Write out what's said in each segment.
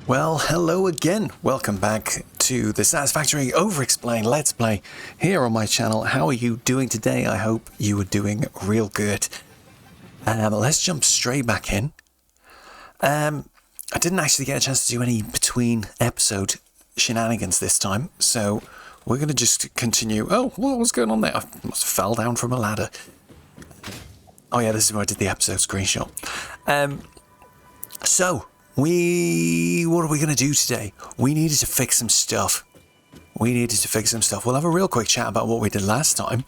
Well, hello again. Welcome back to the Satisfactory Overexplained Let's Play here on my channel. How are you doing today? I hope you are doing real good. Let's jump straight back in. I didn't actually get a chance to do any between episode shenanigans this time, so we're going to just continue. Oh, what was going on there? I must have fell down from a ladder. Oh yeah, this is where I did the episode screenshot. What are we going to do today? We needed to fix some stuff. We'll have a real quick chat about what we did last time.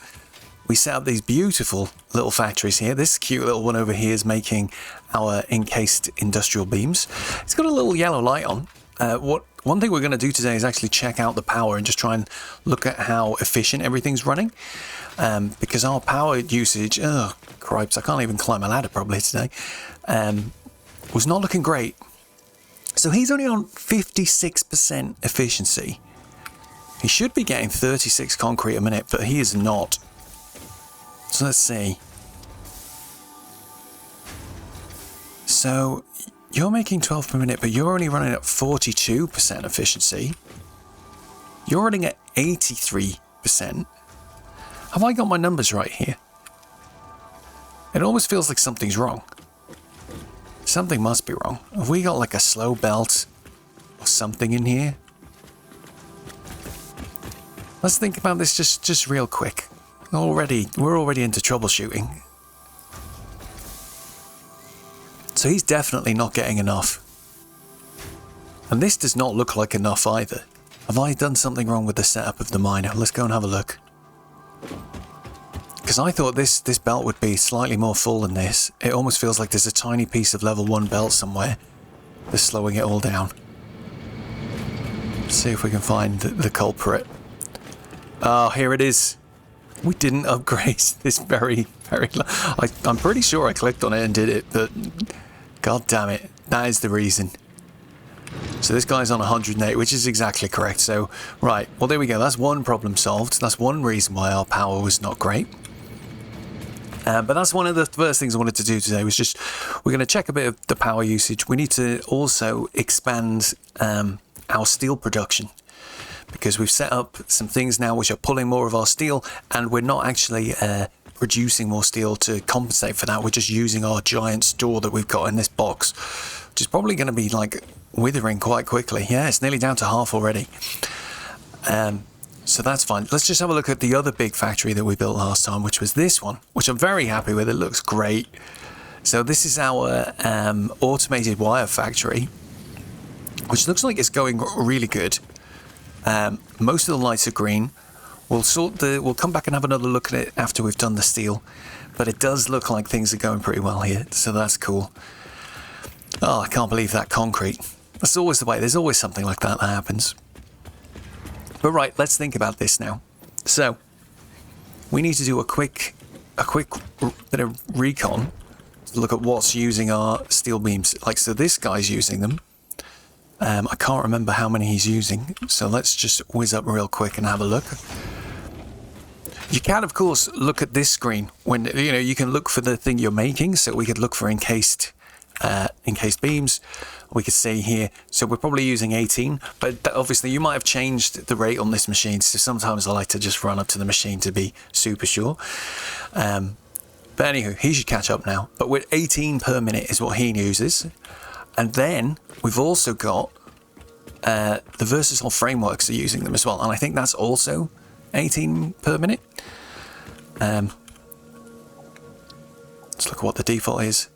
We set up these beautiful little factories here. This cute little one over here is making our encased industrial beams. It's got a little yellow light on. One thing we're going to do today is actually check out the power and just try and look at how efficient everything's running. Because our power usage, oh cripes, I can't even climb a ladder probably today, was not looking great. So he's only on 56% efficiency. He should be getting 36 concrete a minute, but he is not. So let's see. So you're making 12 per minute, but you're only running at 42% efficiency. You're running at 83%. Have I got my numbers right here? It almost feels like something's wrong. Something must be wrong. Have we got like a slow belt or something in here? Let's think about this just real quick. We're already into troubleshooting. So he's definitely not getting enough. And this does not look like enough either. Have I done something wrong with the setup of the miner? Let's go and have a look. Because I thought this belt would be slightly more full than this. It almost feels like there's a tiny piece of level 1 belt somewhere that's slowing it all down. Let's see if we can find the culprit. Oh, here it is. We didn't upgrade this very I'm pretty sure I clicked on it and did it, but god damn it, that is the reason. So this guy's on 108, which is exactly correct. So, right, well there we go. That's one problem solved. That's one reason why our power was not great. But that's one of the first things I wanted to do today was just, we're going to check a bit of the power usage. We need to also expand our steel production, because we've set up some things now which are pulling more of our steel, and we're not actually producing more steel to compensate for that. We're just using our giant store that we've got in this box, which is probably going to be like withering quite quickly. Yeah, it's nearly down to half already. So that's fine. Let's just have a look at the other big factory that we built last time, which was this one, which I'm very happy with. It looks great. So this is our automated wire factory, which looks like it's going really good. Most of the lights are green. We'll come back and have another look at it after we've done the steel, but it does look like things are going pretty well here, so that's cool. Oh, I can't believe that concrete. That's always the way. There's always something like that happens. But right, let's think about this now. So we need to do a quick bit of recon to look at what's using our steel beams. Like, so this guy's using them. I can't remember how many he's using, so let's just whiz up real quick and have a look. You can, of course, look at this screen when, you know, you can look for the thing you're making. So we could look for encased beams. We could see here, so we're probably using 18, but obviously you might have changed the rate on this machine, so sometimes I like to just run up to the machine to be super sure. But anywho, he should catch up now. But we're 18 per minute is what he uses. And then we've also got the versatile frameworks are using them as well, and I think that's also 18 per minute. Let's look at what the default is.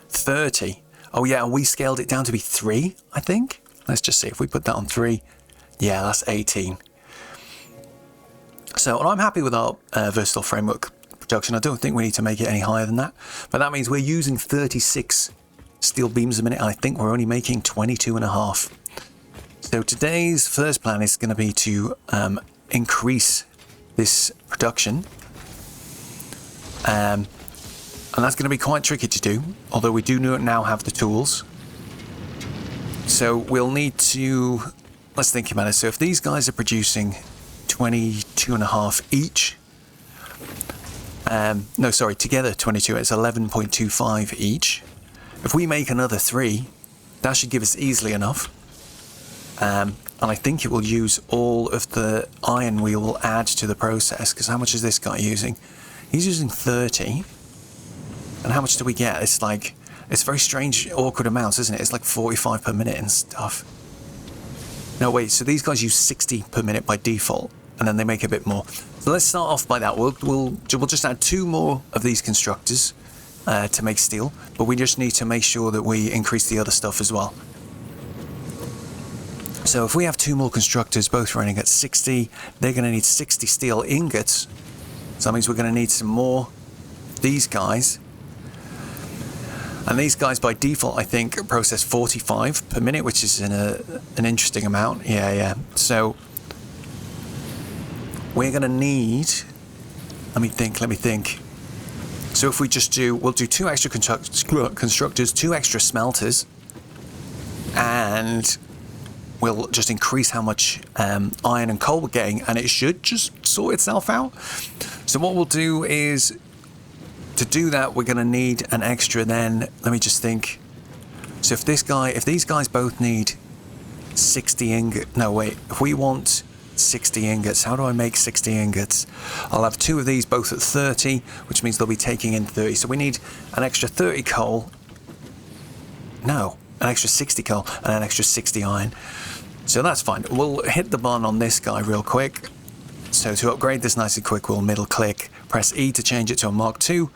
30. Oh yeah, and we scaled it down to be 3, I think. Let's just see if we put that on 3. Yeah, that's 18. So, and I'm happy with our versatile framework production. I don't think we need to make it any higher than that. But that means we're using 36 steel beams a minute. I think we're only making 22.5. So today's first plan is going to be to increase this production. And that's going to be quite tricky to do, although we do now have the tools. So we'll need to, let's think about it. So if these guys are producing 22.5 each, no, sorry, together 22, it's 11.25 each. If we make another 3, that should give us easily enough. And I think it will use all of the iron we will add to the process, because how much is this guy using? He's using 30. And how much do we get? It's like, it's very strange, awkward amounts, isn't it? It's like 45 per minute and stuff. No, wait, so these guys use 60 per minute by default, and then they make a bit more. So let's start off by that. We'll just add 2 more of these constructors to make steel, but we just need to make sure that we increase the other stuff as well. So if we have 2 more constructors, both running at 60, they're going to need 60 steel ingots. So that means we're going to need some more of these guys. And these guys by default, I think, process 45 per minute, which is an interesting amount. Yeah. So we're going to need, let me think. So if we just we'll do 2 extra constructors, 2 extra smelters, and we'll just increase how much iron and coal we're getting, and it should just sort itself out. So what we'll do is, to do that, we're going to need an extra then, let me just think. So if these guys both need 60 ingots, no wait, if we want 60 ingots, how do I make 60 ingots? I'll have 2 of these both at 30, which means they'll be taking in 30. So we need an extra 30 coal. No, an extra 60 coal and an extra 60 iron. So that's fine. We'll hit the button on this guy real quick. So to upgrade this nice and quick, we'll middle click, press E to change it to a Mark II.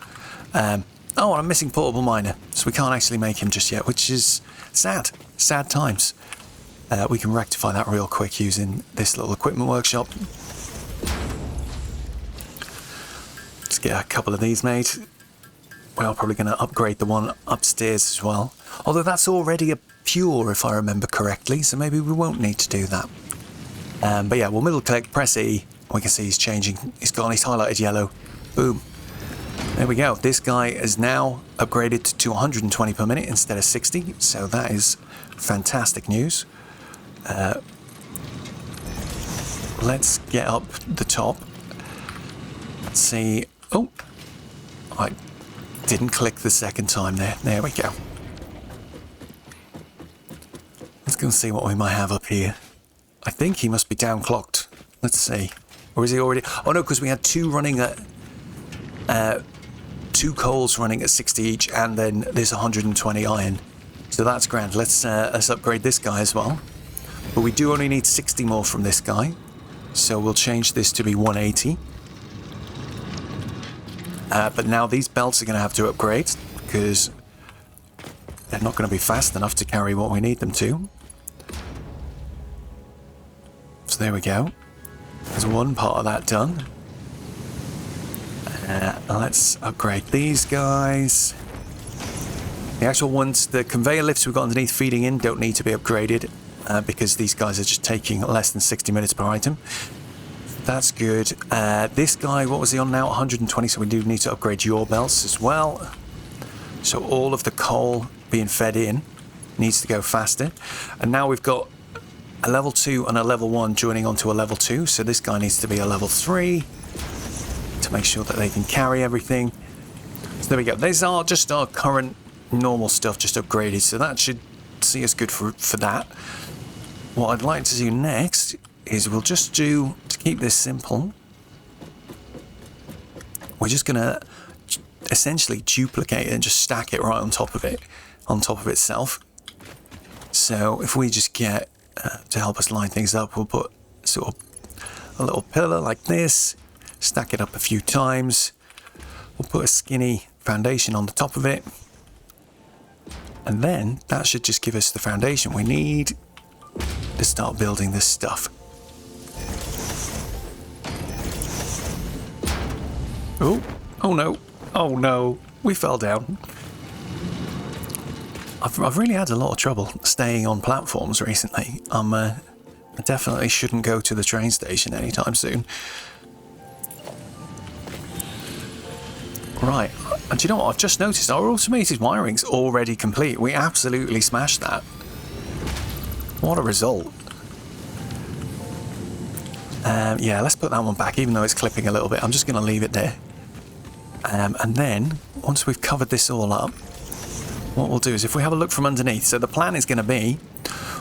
Oh, I'm missing portable miner, so we can't actually make him just yet, which is sad. Sad times. We can rectify that real quick using this little equipment workshop. Let's get a couple of these made. We are probably going to upgrade the one upstairs as well. Although that's already a pure, if I remember correctly, so maybe we won't need to do that. But yeah, we'll middle click, press E. We can see he's changing. He's highlighted yellow. Boom. There we go. This guy is now upgraded to 120 per minute instead of 60. So that is fantastic news. Let's get up the top. Let's see. Oh, I didn't click the second time there. There we go. Let's go and see what we might have up here. I think he must be downclocked. Let's see. Or is he already? Oh no, because we had 2 running at 2 coals running at 60 each, and then there's 120 iron. So that's grand. Let's upgrade this guy as well. But we do only need 60 more from this guy, so we'll change this to be 180. But now these belts are going to have to upgrade because they're not going to be fast enough to carry what we need them to. So there we go. There's one part of that done. Let's upgrade these guys. The actual ones, the conveyor lifts we've got underneath feeding in don't need to be upgraded because these guys are just taking less than 60 minutes per item. That's good. This guy, what was he on now? 120, so we do need to upgrade your belts as well. So all of the coal being fed in needs to go faster. And now we've got a level 2 and a level 1 joining onto a level 2. So this guy needs to be a level 3 to make sure that they can carry everything. So there we go. These are just our current normal stuff, just upgraded. So that should see us good for that. What I'd like to do next is we'll just do, to keep this simple, we're just going to essentially duplicate it and just stack it right on top of it, on top of itself. So if we just get, to help us line things up, we'll put sort of a little pillar like this, stack it up a few times. We'll put a skinny foundation on the top of it. And then that should just give us the foundation we need to start building this stuff. Oh no, oh no, we fell down. I've really had a lot of trouble staying on platforms recently. I definitely shouldn't go to the train station anytime soon. Right, and do you know what? I've just noticed our automated wiring's already complete. We absolutely smashed that. What a result. Yeah, let's put that one back, even though it's clipping a little bit. I'm just going to leave it there. And then, once we've covered this all up, what we'll do is if we have a look from underneath, so the plan is going to be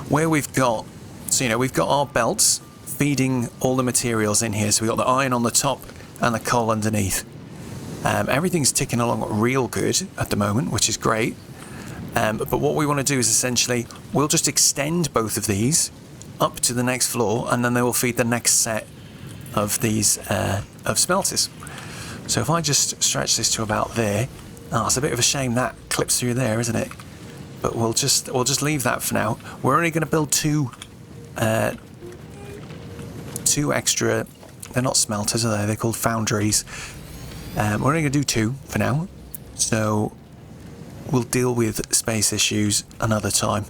where we've got, so So, you know, we've got our belts feeding all the materials in here. So we've got the iron on the top and the coal underneath. Everything's ticking along real good at the moment, which is great. But what we want to do is essentially, we'll just extend both of these up to the next floor, and then they will feed the next set of these of smelters. So if I just stretch this to about there, it's a bit of a shame that clips through there, isn't it? But we'll just leave that for now. We're only going to build two extra. They're not smelters, are they? They're called foundries. We're only going to do 2 for now. So we'll deal with space issues another time.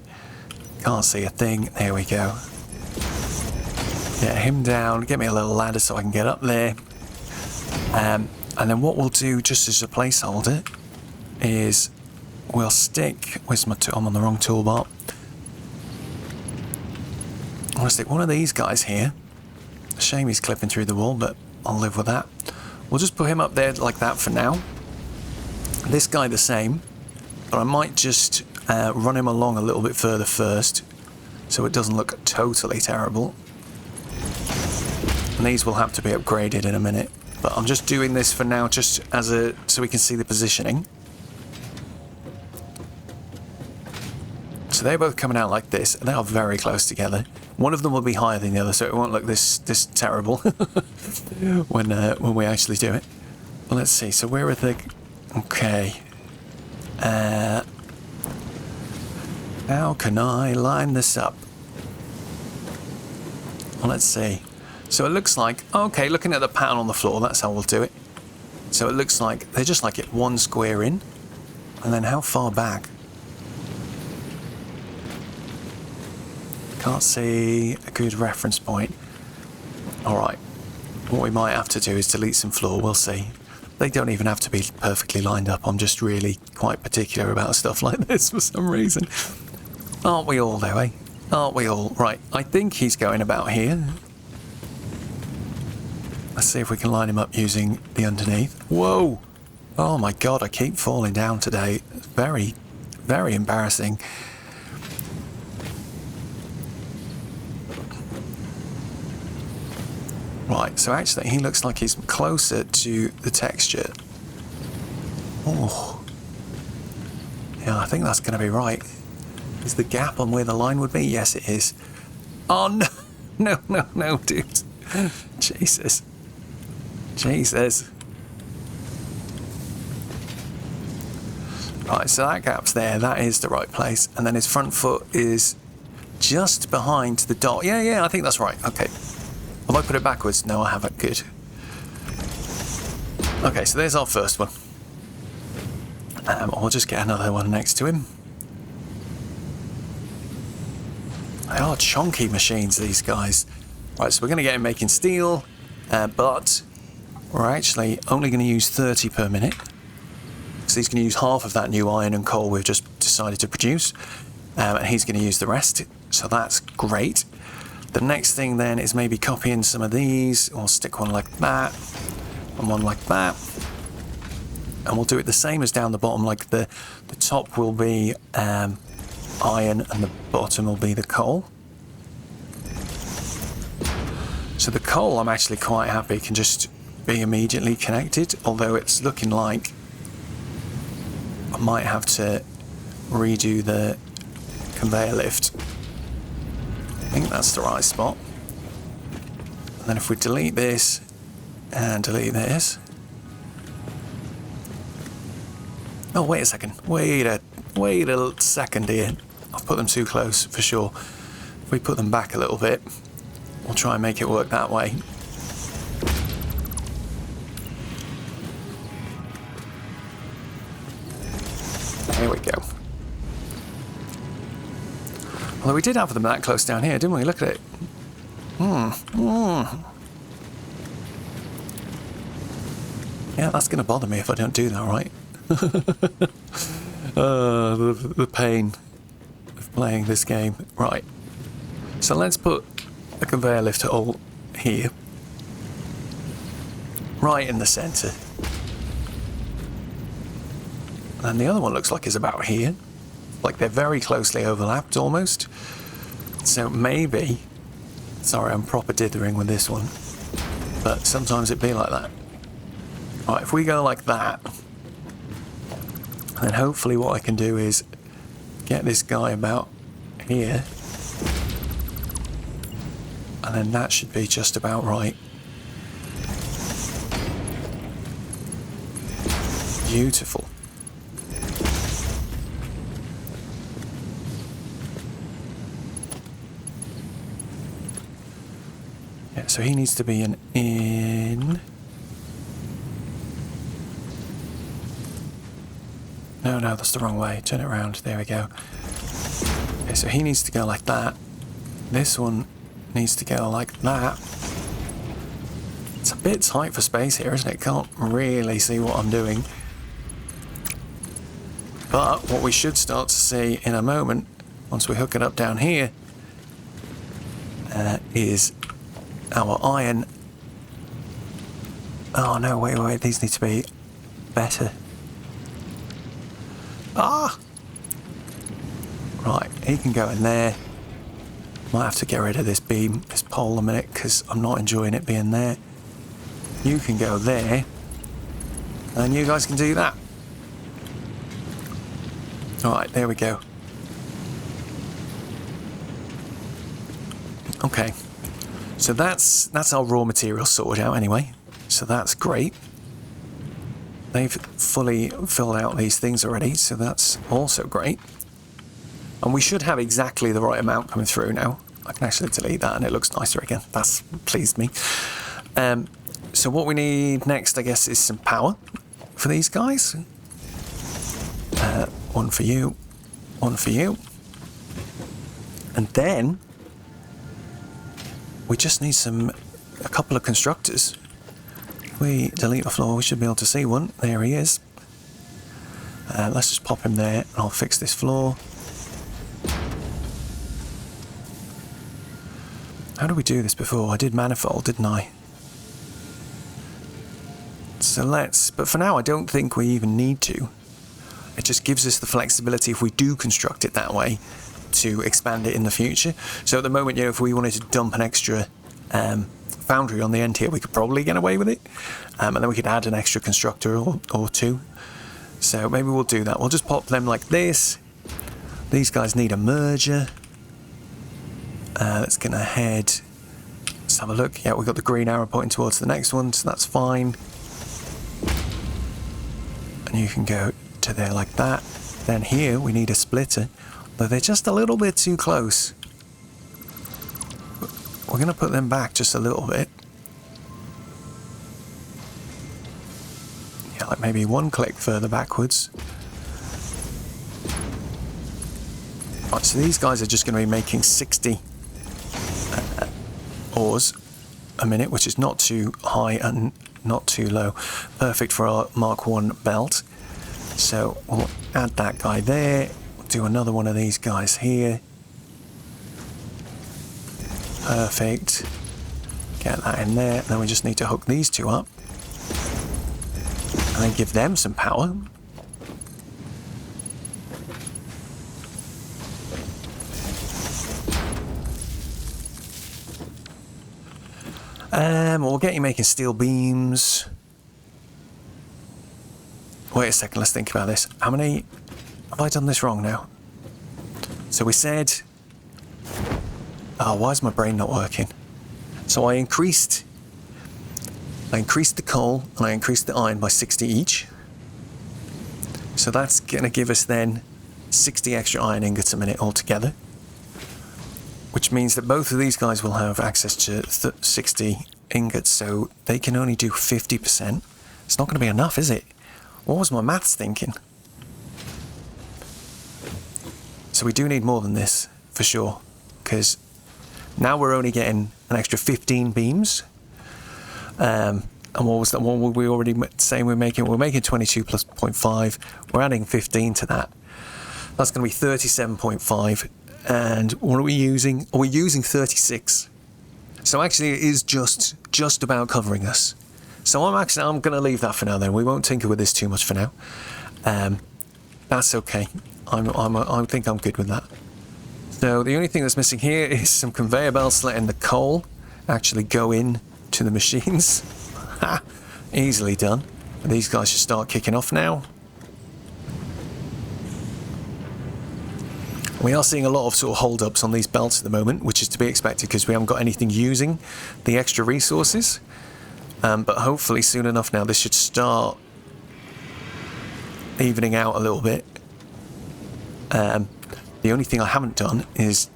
Can't see a thing. There we go. Get him down. Get me a little ladder so I can get up there. And then what we'll do, just as a placeholder, is we'll stick... Where's my tool? I'm on the wrong toolbar. I want to stick one of these guys here. Shame he's clipping through the wall, but I'll live with that. We'll just put him up there like that for now. This guy the same, but I might just run him along a little bit further first, so it doesn't look totally terrible. And these will have to be upgraded in a minute, but I'm just doing this for now, just as so we can see the positioning. So they're both coming out like this, and they are very close together. One of them will be higher than the other, so it won't look this terrible when we actually do it. Well, let's see. So where are the... Okay. How can I line this up? Well, let's see. So it looks like... Okay, looking at the pattern on the floor, that's how we'll do it. So it looks like they're just like it one square in. And then how far back? Can't see a good reference point. Alright. What we might have to do is delete some floor, we'll see. They don't even have to be perfectly lined up. I'm just really quite particular about stuff like this for some reason. Aren't we all though, eh? Aren't we all? Right, I think he's going about here. Let's see if we can line him up using the underneath. Whoa! Oh my god, I keep falling down today. It's very, very embarrassing. Right, so actually he looks like he's closer to the texture. Oh. Yeah, I think that's going to be right. Is the gap on where the line would be? Yes, it is. Oh, no. No, no, no, dude. Jesus. Jesus. Right, so that gap's there. That is the right place. And then his front foot is just behind the dot. Yeah, I think that's right. Okay. Have I put it backwards? No, I haven't. Good. Okay, so there's our first one. I'll just get another one next to him. They are chonky machines, these guys. Right, so we're going to get him making steel, but we're actually only going to use 30 per minute. So he's going to use half of that new iron and coal we've just decided to produce, and he's going to use the rest, so that's great. The next thing then is maybe copying some of these, or stick one like that, and one like that. And we'll do it the same as down the bottom, like the top will be iron and the bottom will be the coal. So the coal, I'm actually quite happy, can just be immediately connected, although it's looking like I might have to redo the conveyor lift. I think that's the right spot. And then if we delete this and delete this. Oh, wait a second. Wait a second here. I've put them too close for sure. If we put them back a little bit, we'll try and make it work that way. Here we go. Although we did have them that close down here, didn't we? Look at it. Yeah, that's going to bother me if I don't do that right. The pain of playing this game. Right. So let's put a conveyor lift hole here. Right in the centre. And the other one looks like is about here. Like they're very closely overlapped almost. So maybe Sorry, I'm proper dithering with this one. But sometimes it be like that. Right, if we go like that, then hopefully what I can do is get this guy about here. And then that should be just about right. Beautiful. Yeah, so he needs to be an in. No, that's the wrong way. Turn it around. There we go. Okay, so he needs to go like that. This one needs to go like that. It's a bit tight for space here, isn't it? Can't really see what I'm doing. But what we should start to see in a moment, once we hook it up down here, is our iron. Oh no, wait, these need to be better. Ah! Right, he can go in there. Might have to get rid of this beam, this pole a minute, because I'm not enjoying it being there. You can go there. And you guys can do that. Alright, there we go. Okay. So that's our raw material sorted out anyway. So that's great. They've fully filled out these things already, so that's also great. And we should have exactly the right amount coming through now. I can actually delete that and it looks nicer again. That's pleased me. So what we need next, I guess, is some power for these guys. One for you, one for you. And then we just need a couple of constructors. If we delete the floor, we should be able to see one. There he is. Let's just pop him there and I'll fix this floor. How did we do this before? I did manifold, didn't I? So but for now I don't think we even need to. It just gives us the flexibility if we do construct it that way to expand it in the future. So at the moment, if we wanted to dump an extra foundry on the end here, we could probably get away with it. And then we could add an extra constructor or two. So maybe we'll do that. We'll just pop them like this. These guys need a merger. That's going to head... Let's have a look. Yeah, we've got the green arrow pointing towards the next one, so that's fine. And you can go to there like that. Then here we need a splitter, but they're just a little bit too close. We're going to put them back just a little bit. Yeah, like maybe one click further backwards. Right, so these guys are just going to be making 60 ores a minute, which is not too high and not too low. Perfect for our Mark 1 belt. So we'll add that guy there. We'll do another one of these guys here. Perfect. Get that in there. And then we just need to hook these two up. And then give them some power. We'll get you making steel beams. Wait a second, let's think about this. How many... Have I done this wrong now? So we said... Oh, why is my brain not working? So I increased the coal and I increased the iron by 60 each. So that's going to give us then 60 extra iron ingots a minute altogether. Which means that both of these guys will have access to 60 ingots, so they can only do 50%. It's not going to be enough, is it? What was my maths thinking? So we do need more than this, for sure, because now we're only getting an extra 15 beams. And what was that? What were we already saying we're making? We're making 22 plus 0.5. We're adding 15 to that. That's going to be 37.5. And what are we using? We're using 36. So actually it is just about covering us. So I'm going to leave that for now then. We won't tinker with this too much for now. That's okay. I think I'm good with that. So the only thing that's missing here is some conveyor belts letting the coal actually go in to the machines. Ha! Easily done. And these guys should start kicking off now. We are seeing a lot of sort of hold-ups on these belts at the moment, which is to be expected because we haven't got anything using the extra resources. But hopefully soon enough now this should start evening out a little bit. The only thing I haven't done is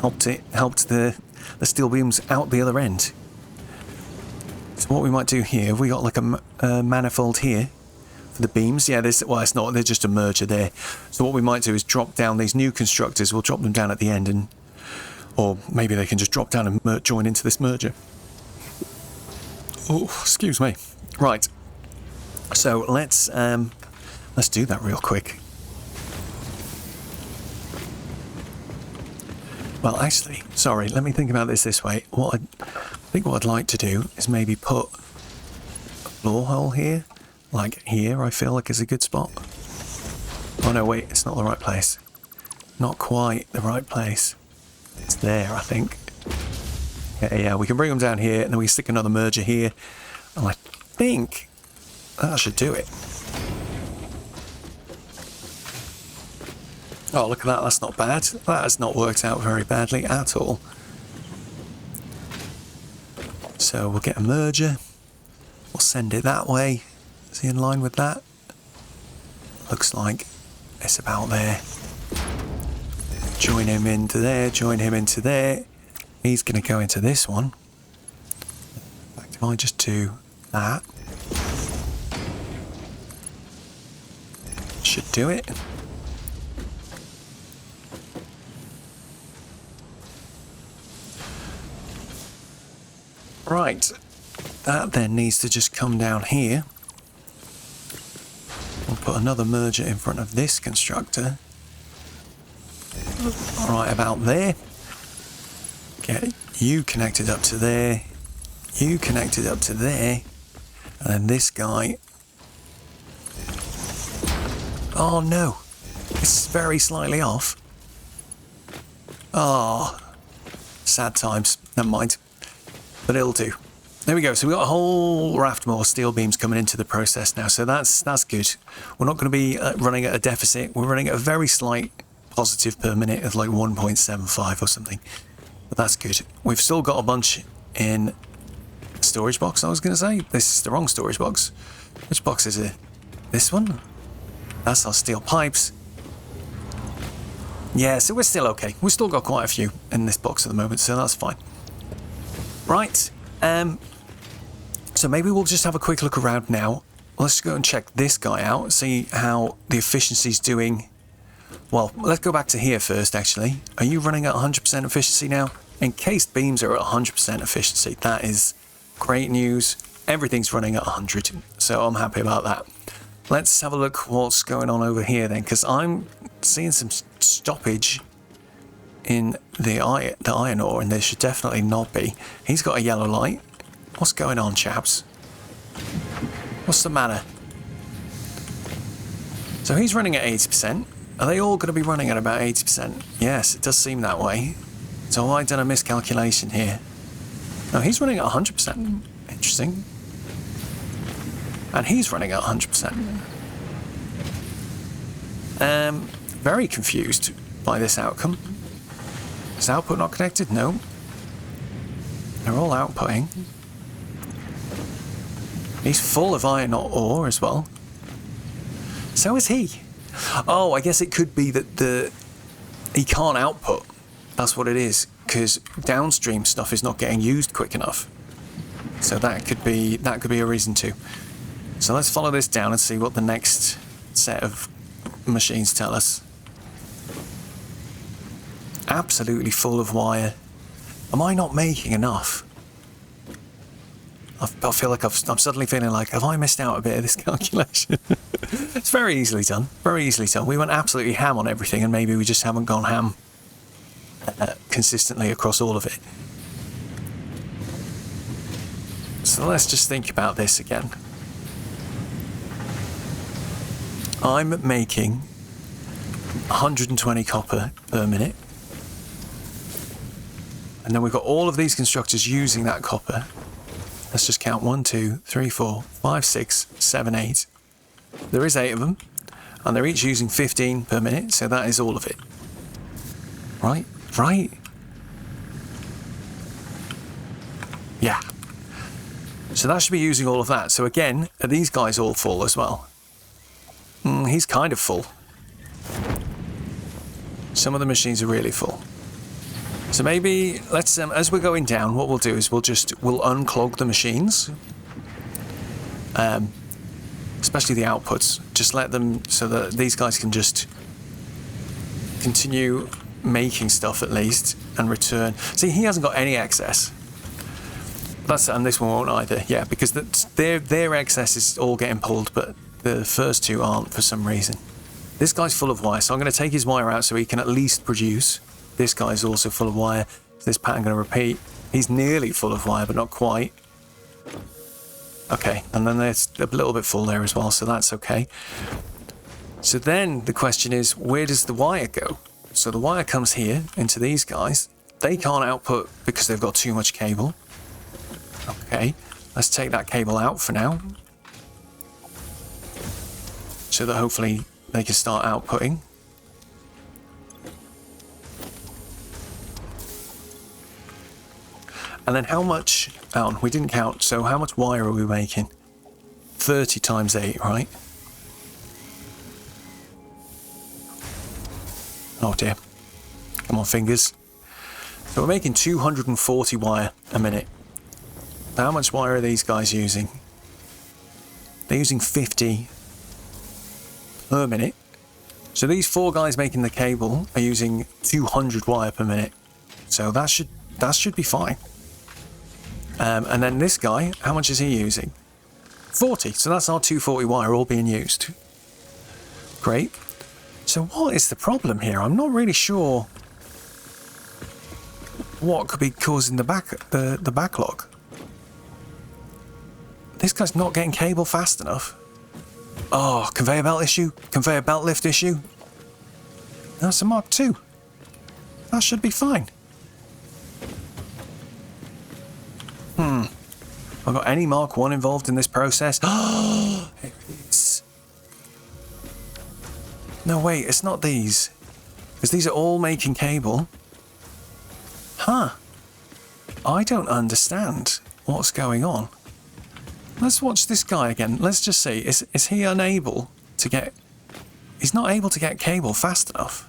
helped the steel beams out the other end. So what we might do here, we got like a manifold here for the beams. Yeah, well, it's not. They're just a merger there. So what we might do is drop down these new constructors. We'll drop them down at the end, or maybe they can just drop down and join into this merger. Oh, excuse me. Right. So let's do that real quick. Well, actually, sorry, let me think about this way. I think what I'd like to do is maybe put a floor hole here. Like here, I feel like is a good spot. Oh no, wait, it's not the right place. Not quite the right place. It's there, I think. Yeah, we can bring them down here, and then we stick another merger here. And I think that should do it. Oh, look at that, that's not bad. That has not worked out very badly at all. So we'll get a merger. We'll send it that way. Is he in line with that? Looks like it's about there. Join him into there, join him into there. He's going to go into this one. In fact, if I just do that, should do it. Right, that then needs to just come down here. We'll put another merger in front of this constructor. Right about there. Get you connected up to there. You connected up to there. And then this guy. Oh no, it's very slightly off. Oh, sad times, never mind. But it'll do. There we go. So we've got a whole raft more steel beams coming into the process now. So that's good. We're not going to be running at a deficit. We're running at a very slight positive per minute of like 1.75 or something. But that's good. We've still got a bunch in storage box, I was going to say. This is the wrong storage box. Which box is it? This one? That's our steel pipes. Yeah, so we're still okay. We've still got quite a few in this box at the moment, so that's fine. Right, so maybe we'll just have a quick look around now. Let's go and check this guy out, see how the efficiency's doing. Well, let's go back to here first, actually. Are you running at 100% efficiency now? Encased beams are at 100% efficiency. That is great news. Everything's running at 100, so I'm happy about that. Let's have a look what's going on over here then, because I'm seeing some stoppage in the iron ore, and there should definitely not be. He's got a yellow light. What's going on, chaps? What's the matter? So he's running at 80%. Are they all going to be running at about 80%? Yes, it does seem that way. So have I done a miscalculation here? No, he's running at 100%. Interesting. And he's running at 100%. Very confused by this outcome. Is output not connected? No. They're all outputting. He's full of iron ore as well. So is he. Oh, I guess it could be that he can't output. That's what it is, because downstream stuff is not getting used quick enough. So that could be a reason too. So let's follow this down and see what the next set of machines tell us. Absolutely full of wire. Am I not making enough? I feel like I'm suddenly feeling like, have I missed out a bit of this calculation? It's very easily done. Very easily done. We went absolutely ham on everything, and maybe we just haven't gone ham consistently across all of it. So let's just think about this again. I'm making 120 copper per minute. And then we've got all of these constructors using that copper. Let's just count 1, 2, 3, 4, 5, 6, 7, 8. There is 8 of them. And they're each using 15 per minute, so that is all of it. Right? Right? Yeah. So that should be using all of that. So again, are these guys all full as well? He's kind of full. Some of the machines are really full. So maybe let's, as we're going down, what we'll do is we'll unclog the machines. Especially the outputs. Just let them, so that these guys can just continue making stuff at least and return. See, he hasn't got any excess. And this one won't either. Yeah, because their excess is all getting pulled, but the first two aren't for some reason. This guy's full of wire, so I'm going to take his wire out so he can at least produce. This guy's also full of wire. Is this pattern going to repeat? He's nearly full of wire, but not quite. Okay, and then there's a little bit full there as well, so that's okay. So then the question is, where does the wire go? So the wire comes here into these guys. They can't output because they've got too much cable. Okay, let's take that cable out for now. So that hopefully they can start outputting. And then how much, oh, we didn't count, so how much wire are we making? 30 times 8, right? Oh dear. Come on, fingers. So we're making 240 wire a minute. How much wire are these guys using? They're using 50 per minute. So these 4 guys making the cable are using 200 wire per minute. So that should be fine. And then this guy, how much is he using? 40. So that's our 240 wire all being used. Great. So what is the problem here? I'm not really sure what could be causing the backlog. This guy's not getting cable fast enough. Oh, conveyor belt issue? Conveyor belt lift issue? That's a Mark II. That should be fine. Have I got any Mark I involved in this process? Oh, it's... No, wait, it's not these. Because these are all making cable. Huh. I don't understand what's going on. Let's watch this guy again. Let's just see. Is he unable to get... He's not able to get cable fast enough.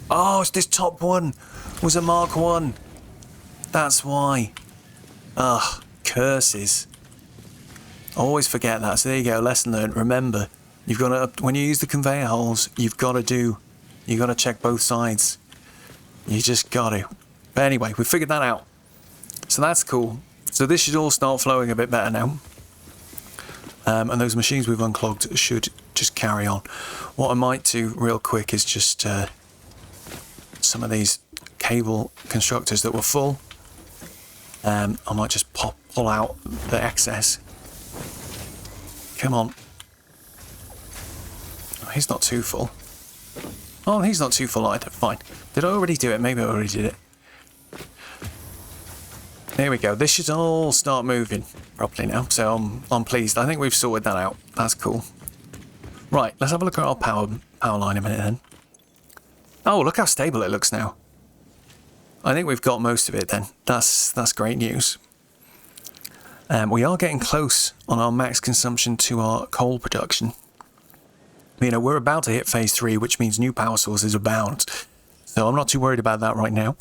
Oh, it's this top one was a Mark I. That's why. Ugh, curses. Always forget that. So there you go, lesson learned. Remember, you've got to, when you use the conveyor holes, you've got to check both sides. You just got to. But anyway, we figured that out. So that's cool. So this should all start flowing a bit better now. And those machines we've unclogged should just carry on. What I might do real quick is just some of these cable constructors that were full. I might just pull out the excess. Come on. Oh, he's not too full. Oh, he's not too full either. Fine. Did I already do it? Maybe I already did it. There we go. This should all start moving properly now. So I'm pleased. I think we've sorted that out. That's cool. Right, let's have a look at our power line a minute then. Oh, look how stable it looks now. I think we've got most of it then. That's great news. We are getting close on our max consumption to our coal production. You know, we're about to hit phase 3, which means new power sources abound. So I'm not too worried about that right now.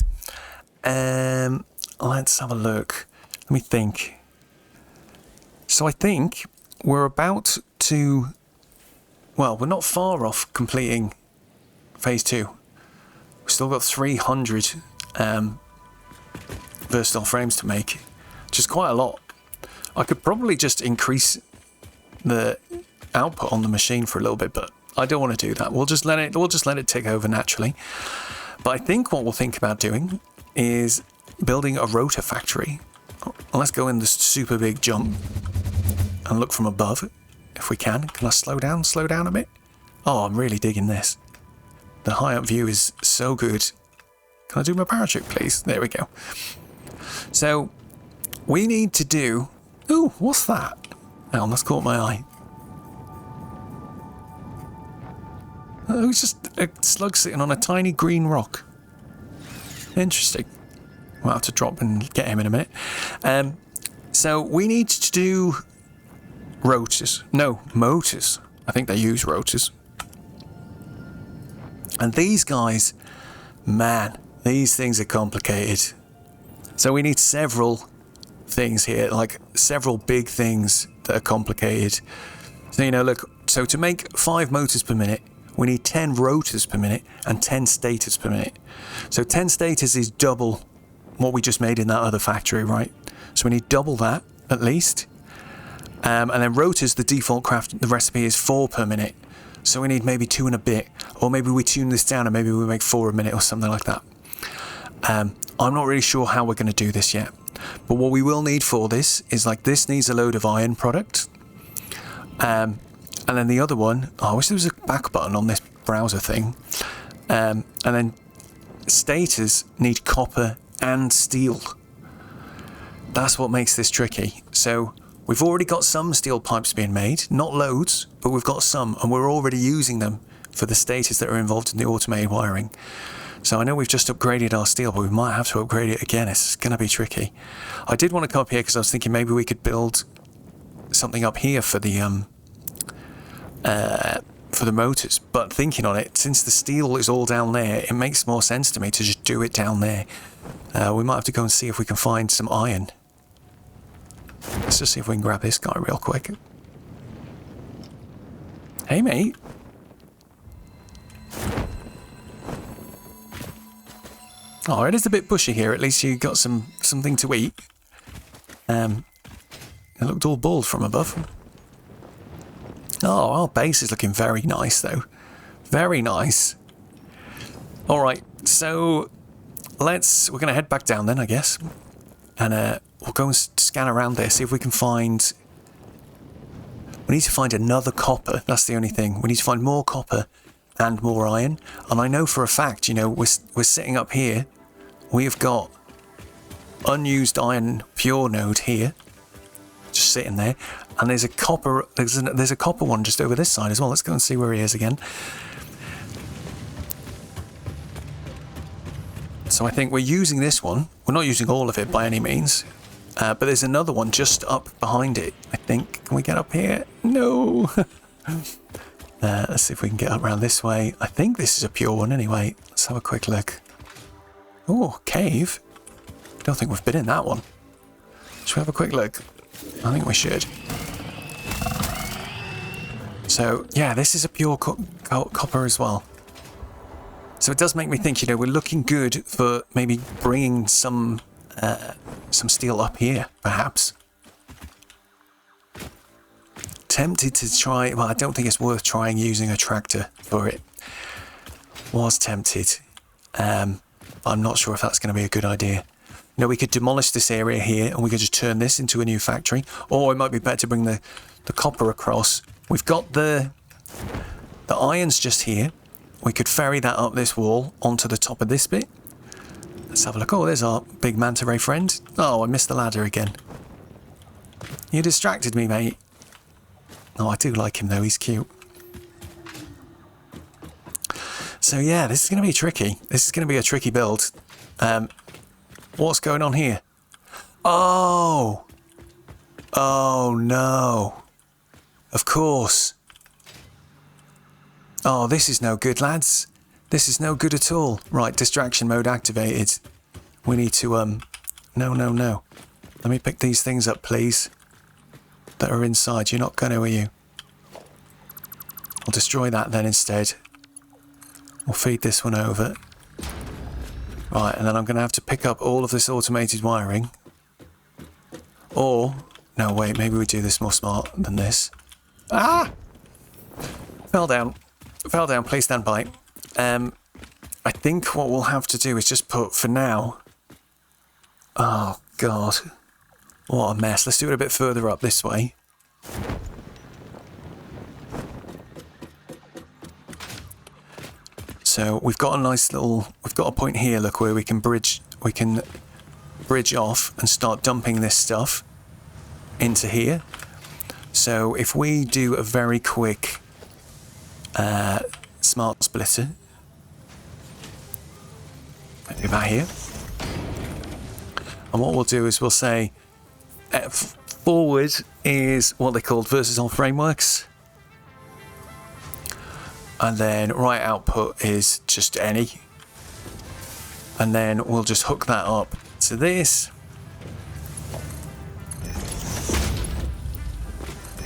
Let's have a look. Let me think. So I think we're about to... Well, we're not far off completing phase 2. We've still got 300 versatile frames to make, which is quite a lot. I could probably just increase the output on the machine for a little bit, but I don't want to do that. We'll just let it tick over naturally. But I think what we'll think about doing is building a rotor factory. Let's go in this super big jump and look from above if we can. Can I slow down a bit? Oh, I'm really digging this. The high up view is so good. Can I do my parachute, please? There we go. So, we need to do... Ooh, what's that? Hang on, that's caught my eye. Oh, it's just a slug sitting on a tiny green rock. Interesting. We'll have to drop and get him in a minute. So, we need to do... rotors. No, motors. I think they use rotors. And these guys, man, these things are complicated. So we need several things here, like several big things that are complicated. So, you know, look, so to make 5 motors per minute, we need 10 rotors per minute and 10 stators per minute. So 10 stators is double what we just made in that other factory, right? So we need double that, at least. And then rotors, the default craft, the recipe is 4 per minute. So we need maybe 2 and a bit. Or maybe we tune this down and maybe we make 4 a minute or something like that. I'm not really sure how we're going to do this yet. But what we will need for this is, like, this needs a load of iron product. And then the other one, oh, I wish there was a back button on this browser thing. And then stators need copper and steel. That's what makes this tricky. So we've already got some steel pipes being made, not loads, but we've got some, and we're already using them for the stators that are involved in the automated wiring. So I know we've just upgraded our steel, but we might have to upgrade it again. It's going to be tricky. I did want to come up here because I was thinking maybe we could build something up here for the motors. But thinking on it, since the steel is all down there, it makes more sense to me to just do it down there. We might have to go and see if we can find some iron. Let's just see if we can grab this guy real quick. Hey, mate. Oh, it is a bit bushy here. At least you got something to eat. It looked all bald from above. Oh, our base is looking very nice, though. Very nice. All right, so we're going to head back down then, I guess. And we'll go and scan around there, see if we can find... We need to find another copper. That's the only thing. We need to find more copper and more iron. And I know for a fact, you know, we're sitting up here. We have got unused iron pure node here, just sitting there. And there's a copper. There's a copper one just over this side as well. Let's go and see where he is again. So I think we're using this one. We're not using all of it by any means. But there's another one just up behind it, I think. Can we get up here? No. Let's see if we can get up around this way. I think this is a pure one anyway. Let's have a quick look. Oh, cave. Don't think we've been in that one. Should we have a quick look? I think we should. So, yeah, this is a pure copper as well. So it does make me think, you know, we're looking good for maybe bringing some steel up here, perhaps. Tempted to try... Well, I don't think it's worth trying using a tractor for it. Was tempted. I'm not sure if that's going to be a good idea. You know, we could demolish this area here and we could just turn this into a new factory. Or it might be better to bring the copper across. We've got the irons just here. We could ferry that up this wall onto the top of this bit. Let's have a look. Oh, there's our big manta ray friend. Oh, I missed the ladder again. You distracted me, mate. Oh, I do like him though. He's cute. So yeah, this is going to be tricky. This is going to be a tricky build. What's going on here? Oh! Oh no. Of course. Oh, this is no good, lads. This is no good at all. Right, distraction mode activated. We need to, No. Let me pick these things up, please. That are inside. You're not going to, are you? I'll destroy that then instead. We'll feed this one over. Right, and then I'm going to have to pick up all of this automated wiring. Or... No, wait, maybe we do this more smart than this. Ah! Fell down. Fell down, please stand by. I think what we'll have to do is just put, for now... Oh, God. What a mess. Let's do it a bit further up this way. So we've got a nice little, we've got a point here, look, where we can bridge off and start dumping this stuff into here. So if we do a very quick smart splitter, do that here. And what we'll do is we'll say forward is what they called versatile frameworks. And then right output is just any. And then we'll just hook that up to this.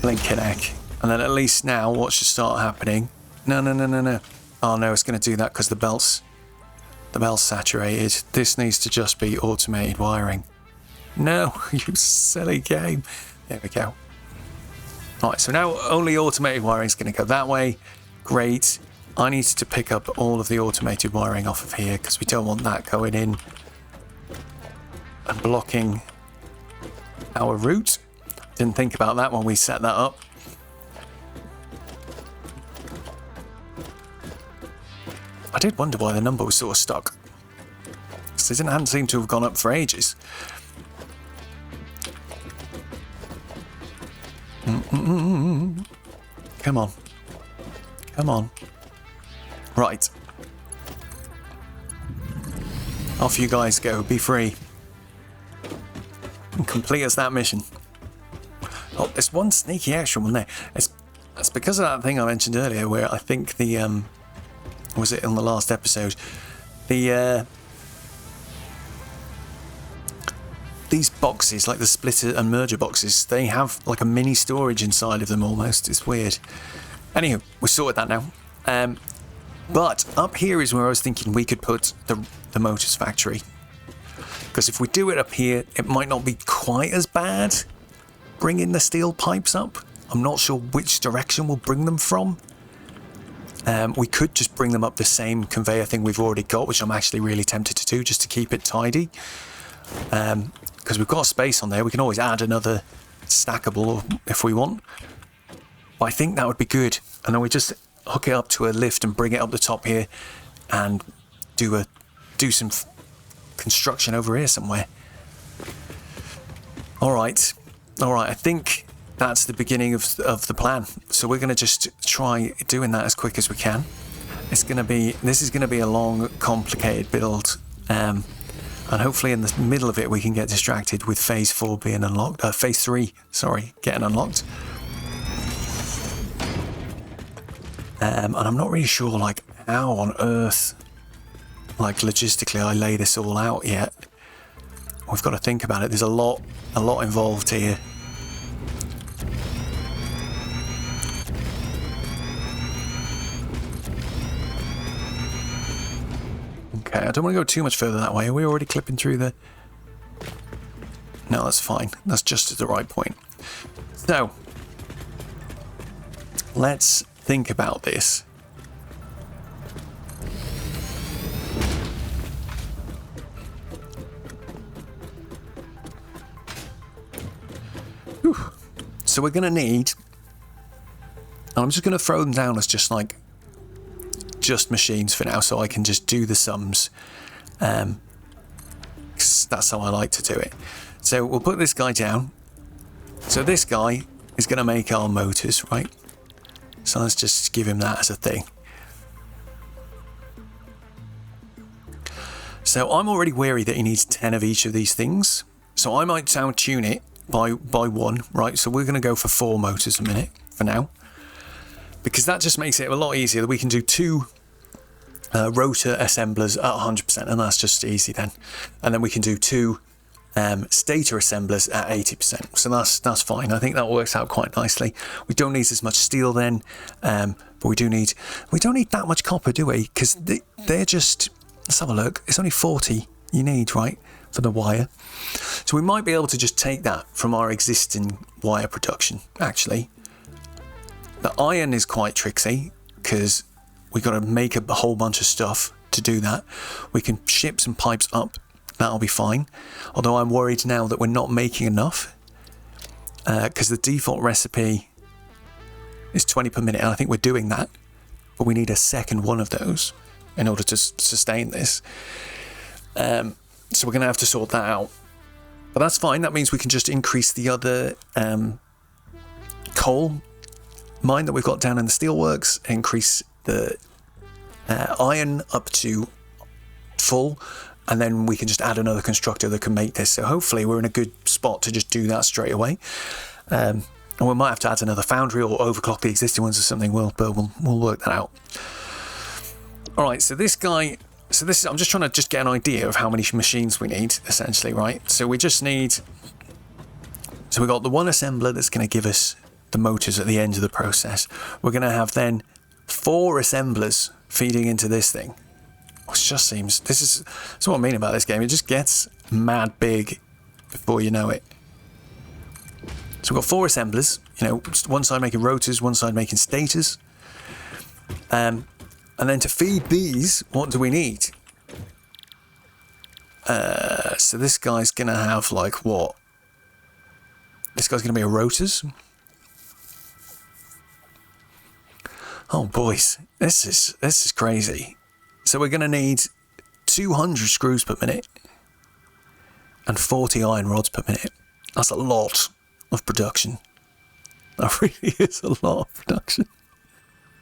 Link connect. And then at least now what should start happening? No. Oh no, it's going to do that because the belt's saturated. This needs to just be automated wiring. No, you silly game. There we go. Alright, so now only automated wiring is going to go that way. Great. I need to pick up all of the automated wiring off of here because we don't want that going in and blocking our route. Didn't think about that when we set that up. I did wonder why the number was sort of stuck. Because it hadn't seemed to have gone up for ages. Come on. Come on. Right. Off you guys go. Be free. And complete us that mission. Oh, there's one sneaky extra one there. That's because of that thing I mentioned earlier where I think the... was it in the last episode? The... these boxes, like the splitter and merger boxes, they have like a mini storage inside of them almost. It's weird. Anywho, we sorted that now. But up here is where I was thinking we could put the motors factory. Because if we do it up here, it might not be quite as bad bringing the steel pipes up. I'm not sure which direction we'll bring them from. We could just bring them up the same conveyor thing we've already got, which I'm actually really tempted to do just to keep it tidy. Because we've got space on there, we can always add another stackable if we want. But I think that would be good. And then we just hook it up to a lift and bring it up the top here and do some construction over here somewhere. All right, I think that's the beginning of the plan. So we're going to just try doing that as quick as we can. This is going to be a long, complicated build. And hopefully in the middle of it we can get distracted with phase 4 being unlocked. Phase 3, sorry, getting unlocked. And I'm not really sure like how on earth, like logistically, I lay this all out yet. We've got to think about it. There's a lot involved here. Okay, I don't want to go too much further that way. Are we already clipping through the... No, that's fine. That's just at the right point. So, let's think about this. Whew. So we're going to need... And I'm just going to throw them down as just machines for now, so I can just do the sums. 'Cause that's how I like to do it. So we'll put this guy down. So this guy is going to make our motors, right? So let's just give him that as a thing. So I'm already wary that he needs 10 of each of these things. So I might sound tune it by one, right? So we're going to go for 4 motors a minute for now. Because that just makes it a lot easier. We can do 2 rotor assemblers at 100%, and that's just easy then. And then we can do 2 stator assemblers at 80%. So that's fine. I think that works out quite nicely. We don't need as much steel then, but we don't need that much copper, do we? Because they're just, let's have a look. It's only 40 you need, right, for the wire. So we might be able to just take that from our existing wire production, actually. The iron is quite tricksy because we've got to make a whole bunch of stuff to do that. We can ship some pipes up. That'll be fine. Although I'm worried now that we're not making enough because the default recipe is 20 per minute. And I think we're doing that. But we need a second one of those. in order to sustain this. So we're going to have to sort that out. But that's fine. That means we can just increase the other coal mine that we've got down in the steelworks, increase the iron up to full, and then we can just add another constructor that can make this. So hopefully we're in a good spot to just do that straight away. And we might have to add another foundry or overclock the existing ones or something. We'll work that out. All right, so this guy... So this is, I'm just trying to get an idea of how many machines we need, essentially, right? So we just need... So we've got the one assembler that's going to give us the motors at the end of the process. We're going to have then 4 assemblers feeding into this thing. Which just seems... That's what I mean about this game. It just gets mad big before you know it. So we've got 4 assemblers. You know, one side making rotors, one side making stators. And then to feed these, what do we need? So this guy's going to have, like, what? This guy's going to be a rotors. Oh, boys. This is crazy. So we're going to need 200 screws per minute. And 40 iron rods per minute. That's a lot of production. That really is a lot of production.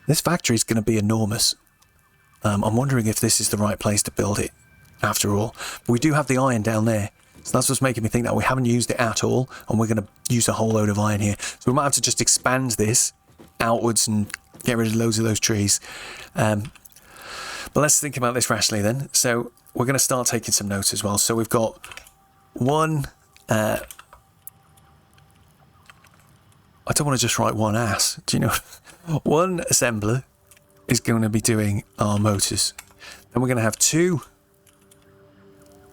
This factory is going to be enormous. I'm wondering if this is the right place to build it, after all. But we do have the iron down there. So that's what's making me think that we haven't used it at all, and we're going to use a whole load of iron here. So we might have to just expand this outwards and get rid of loads of those trees. But let's think about this rationally then. So we're going to start taking some notes as well. So we've got one... I don't want to just write one ass. Do you know? One assembler is going to be doing our motors. Then we're going to have 2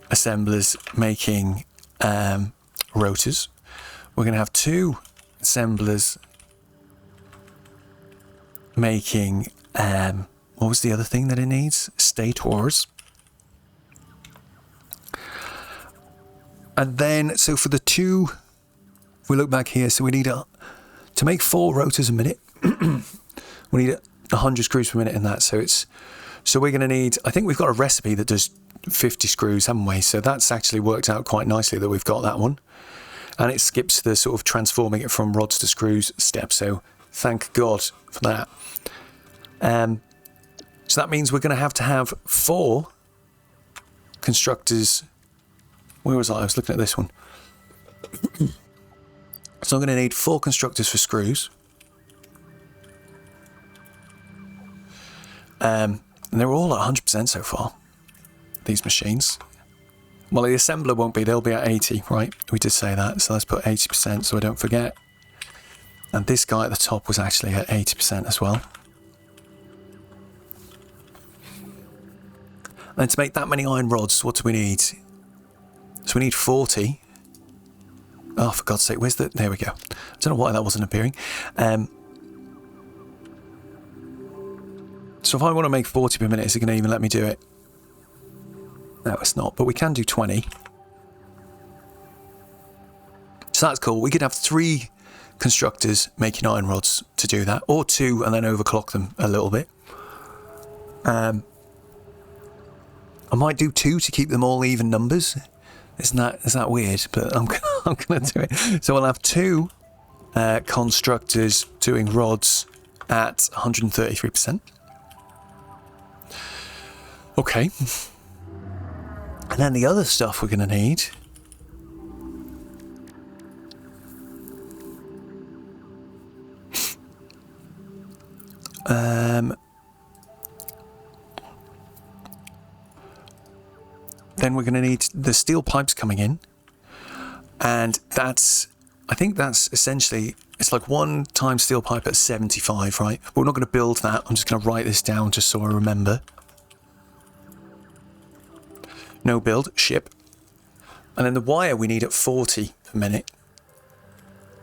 assemblers making rotors. We're going to have 2 assemblers making what was the other thing that it needs? Stators. And then, so for the 2, if we look back here, so we need to make 4 rotors a minute. We need 100 screws per minute in that. So we're going to need, I think we've got a recipe that does 50 screws, haven't we? So that's actually worked out quite nicely that we've got that one. And it skips the sort of transforming it from rods to screws step. So thank God for that. So that means we're going to have 4 constructors. Where was I? I was looking at this one. So I'm going to need 4 constructors for screws. And they're all at 100% so far, these machines. Well, the assembler won't be, they'll be at 80, right? We did say that, so let's put 80% so I don't forget. And this guy at the top was actually at 80% as well. And to make that many iron rods, what do we need? So we need 40. Oh, for God's sake, where's the... There we go. I don't know why that wasn't appearing. So if I want to make 40 per minute, is it going to even let me do it? No, it's not, but we can do 20. So that's cool. We could have 3 constructors making iron rods to do that, or 2 and then overclock them a little bit. I might do 2 to keep them all even numbers. Is that weird? But I'm going to do it. So we'll have 2 constructors doing rods at 133%. Okay. And then the other stuff we're going to need... then we're going to need the steel pipes coming in. And that's... I think that's essentially... It's like 1 times steel pipe at 75, right? But we're not going to build that. I'm just going to write this down just so I remember. No build, ship. And then the wire we need at 40 per minute.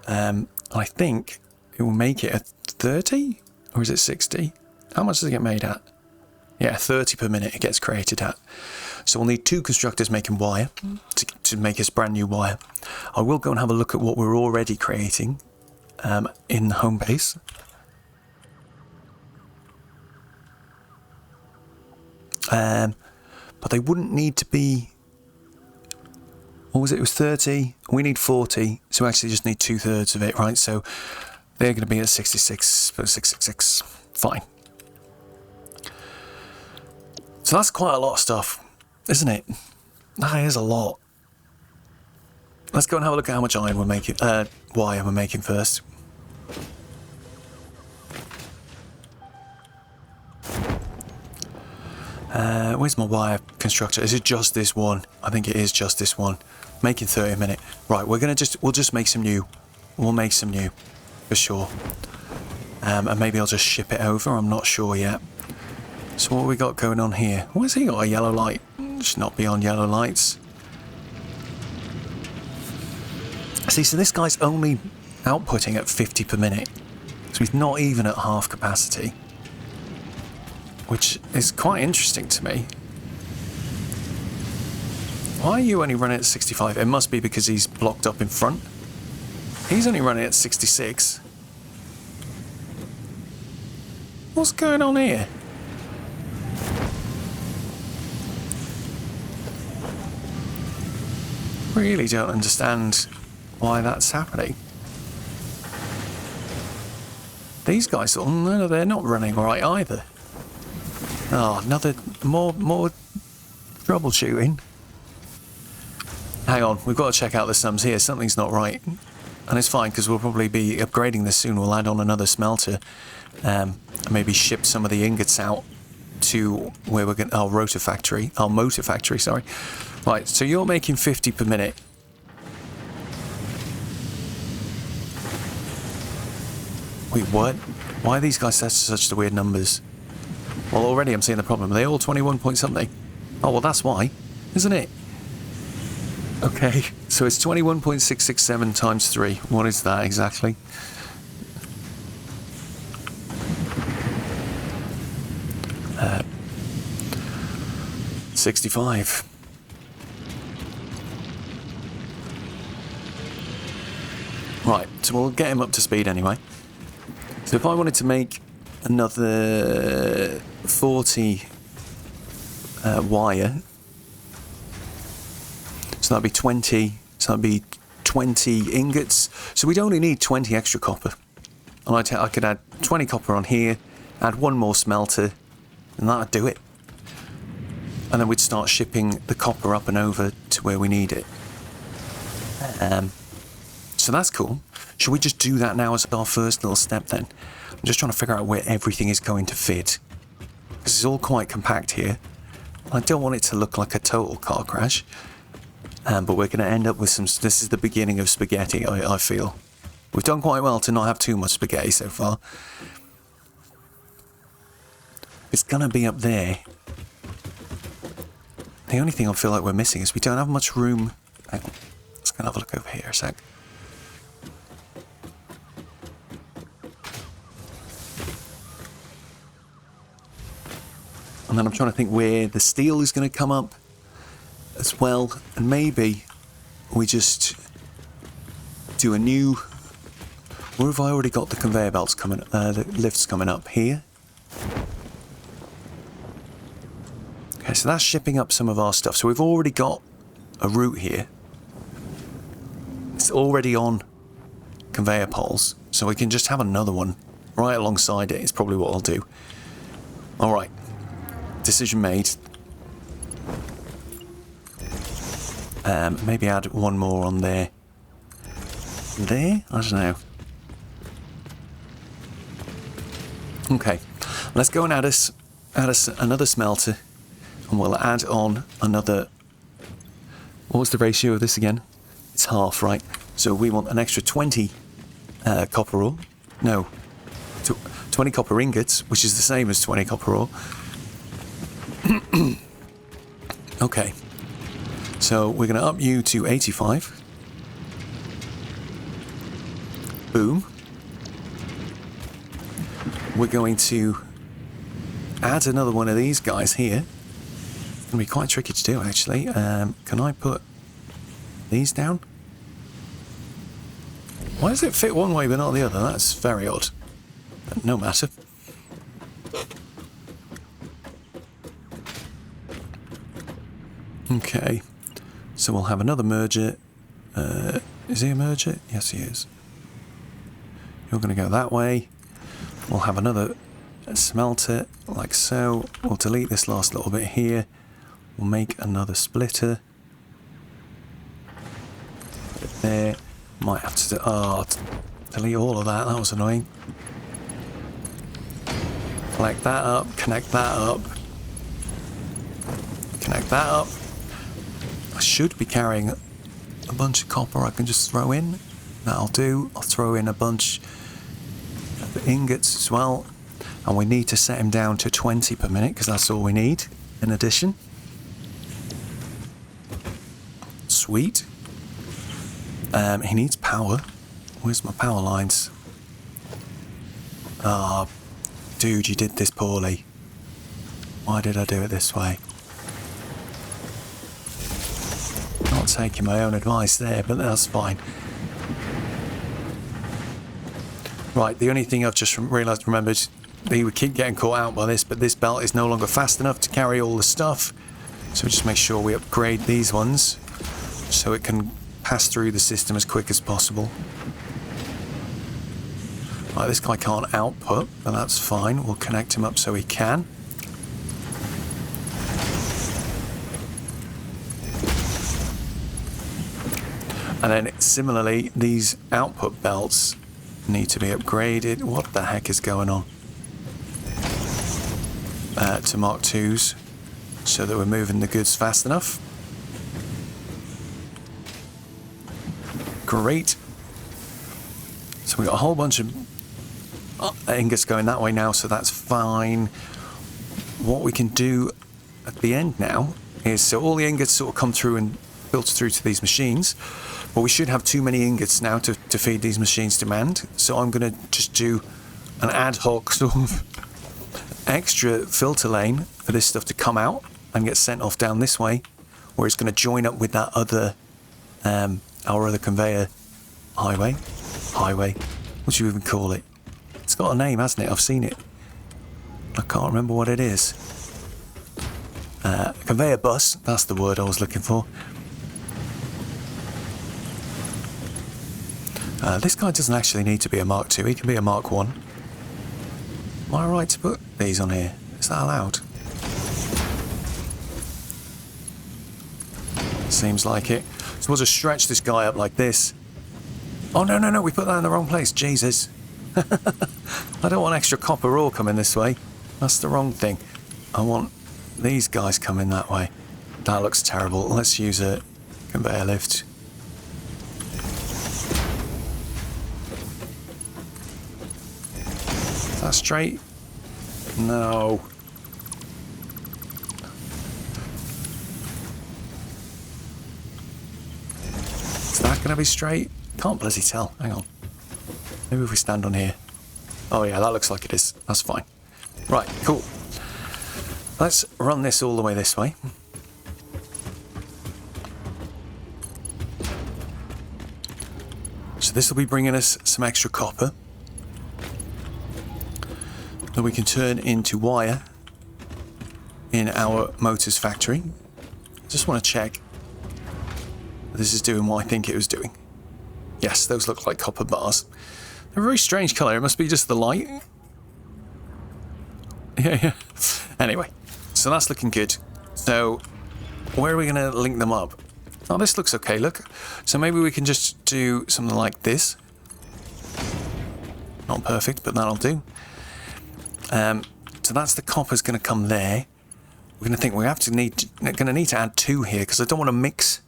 I think it will make it at 30? Or is it 60? How much does it get made at? Yeah, 30 per minute it gets created at. So we'll need 2 constructors making wire to make us brand new wire. I will go and have a look at what we're already creating in the home base. But they wouldn't need to be... What was it? It was 30. We need 40. So we actually just need 2/3 of it, right? So they're going to be at 66, 666. Fine. So that's quite a lot of stuff, isn't it? That is a lot. Let's go and have a look at how much iron we're making, wire we're making first. Where's my wire constructor? Is it just this one? I think it is just this one. Making 30 a minute. Right, we'll just make some new. We'll make some new, for sure. And maybe I'll just ship it over. I'm not sure yet. So what have we got going on here? Why has he got a yellow light? Should not be on yellow lights. See, so this guy's only outputting at 50 per minute. So he's not even at half capacity. Which is quite interesting to me. Why are you only running at 65? It must be because he's blocked up in front. He's only running at 66. What's going on here? Really don't understand why that's happening. These guys, oh no, they're not running right either. Oh, another more troubleshooting. Hang on, we've got to check out the sums here. Something's not right, and it's fine because we'll probably be upgrading this soon. We'll add on another smelter, and maybe ship some of the ingots out to where we're going. Our motor factory. Sorry. Right. So you're making 50 per minute. Wait, what? Why are these guys set to such the weird numbers? Well, already I'm seeing the problem. Are they all 21 point something? Oh, well, that's why, isn't it? Okay, so it's 21.667 times 3. What is that exactly? Uh, 65. Right, so we'll get him up to speed anyway. So if I wanted to make another 40 wire, so that'd be 20. So that'd be 20 ingots. So we'd only need 20 extra copper. And I could add 20 copper on here, add one more smelter, and that'd do it. And then we'd start shipping the copper up and over to where we need it. So that's cool. Should we just do that now as our first little step then? I'm just trying to figure out where everything is going to fit. Because it's all quite compact here. I don't want it to look like a total car crash. But we're going to end up with some... This is the beginning of spaghetti, I feel. We've done quite well to not have too much spaghetti so far. It's going to be up there. The only thing I feel like we're missing is we don't have much room... Hang on. Let's go and have a look over here a sec. And then I'm trying to think where the steel is going to come up as well. And maybe we just do a new... Where have I already got the conveyor belts coming, the lifts coming up here? Okay, so that's shipping up some of our stuff. So we've already got a route here. It's already on conveyor poles. So we can just have another one right alongside it. It's probably what I'll do. All right. Decision made. Maybe add one more on there. There? I don't know. Okay. Let's go and add us another smelter. And we'll add on another... What was the ratio of this again? It's half, right? So we want an extra 20 copper ore. No. 20 copper ingots, which is the same as 20 copper ore. Okay, so we're going to up you to 85. Boom. We're going to add another one of these guys here. It's going to be quite tricky to do, actually. Can I put these down? Why does it fit one way but not the other? That's very odd. No matter. Okay, so we'll have another merger. Is he a merger? Yes, he is. You're going to go that way. We'll have another smelter, like so. We'll delete this last little bit here. We'll make another splitter. Put it there. Might have to delete all of that. That was annoying. Collect that up. Connect that up. Connect that up. I should be carrying a bunch of copper I can just throw in. That'll do. I'll throw in a bunch of ingots as well. And we need to set him down to 20 per minute because that's all we need in addition. Sweet. He needs power. Where's my power lines? Ah, dude, you did this poorly. Why did I do it this way? Not taking my own advice there, but that's fine. Right, the only thing I've just remembered, we would keep getting caught out by this, but this belt is no longer fast enough to carry all the stuff. So just make sure we upgrade these ones so it can pass through the system as quick as possible. Right, this guy can't output, but that's fine. We'll connect him up so he can. And then similarly, these output belts need to be upgraded. What the heck is going on? To Mark 2s so that we're moving the goods fast enough. Great. So we've got a whole bunch of ingots going that way now, so that's fine. What we can do at the end now is, so all the ingots sort of come through and filter through to these machines, but we should have too many ingots now to feed these machines' demand. So I'm going to just do an ad hoc sort of extra filter lane for this stuff to come out and get sent off down this way, where it's going to join up with that other our other conveyor highway. What do you even call it? It's got a name, hasn't it? I've seen it. I can't remember what it is. Conveyor bus, that's the word I was looking for. This guy doesn't actually need to be a Mark II, he can be a Mark I. Am I right to put these on here? Is that allowed? Seems like it. So we'll just stretch this guy up like this. Oh, no, we put that in the wrong place. Jesus. I don't want extra copper ore coming this way. That's the wrong thing. I want these guys coming that way. That looks terrible. Let's use a conveyor lift. Is that straight? No. Is that going to be straight? Can't bloody tell. Hang on. Maybe if we stand on here. Oh yeah, that looks like it is. That's fine. Right, cool. Let's run this all the way this way. So this will be bringing us some extra copper that we can turn into wire in our motors factory. Just want to check this is doing what I think it was doing. Yes, those look like copper bars. They're a very strange colour. It must be just the light. Yeah. Anyway, so that's looking good. So where are we going to link them up? Oh, this looks okay, look. So maybe we can just do something like this. Not perfect, but that'll do. So that's the copper's going to come there. We're going to think we're going to need to add 2 here because I don't want to mix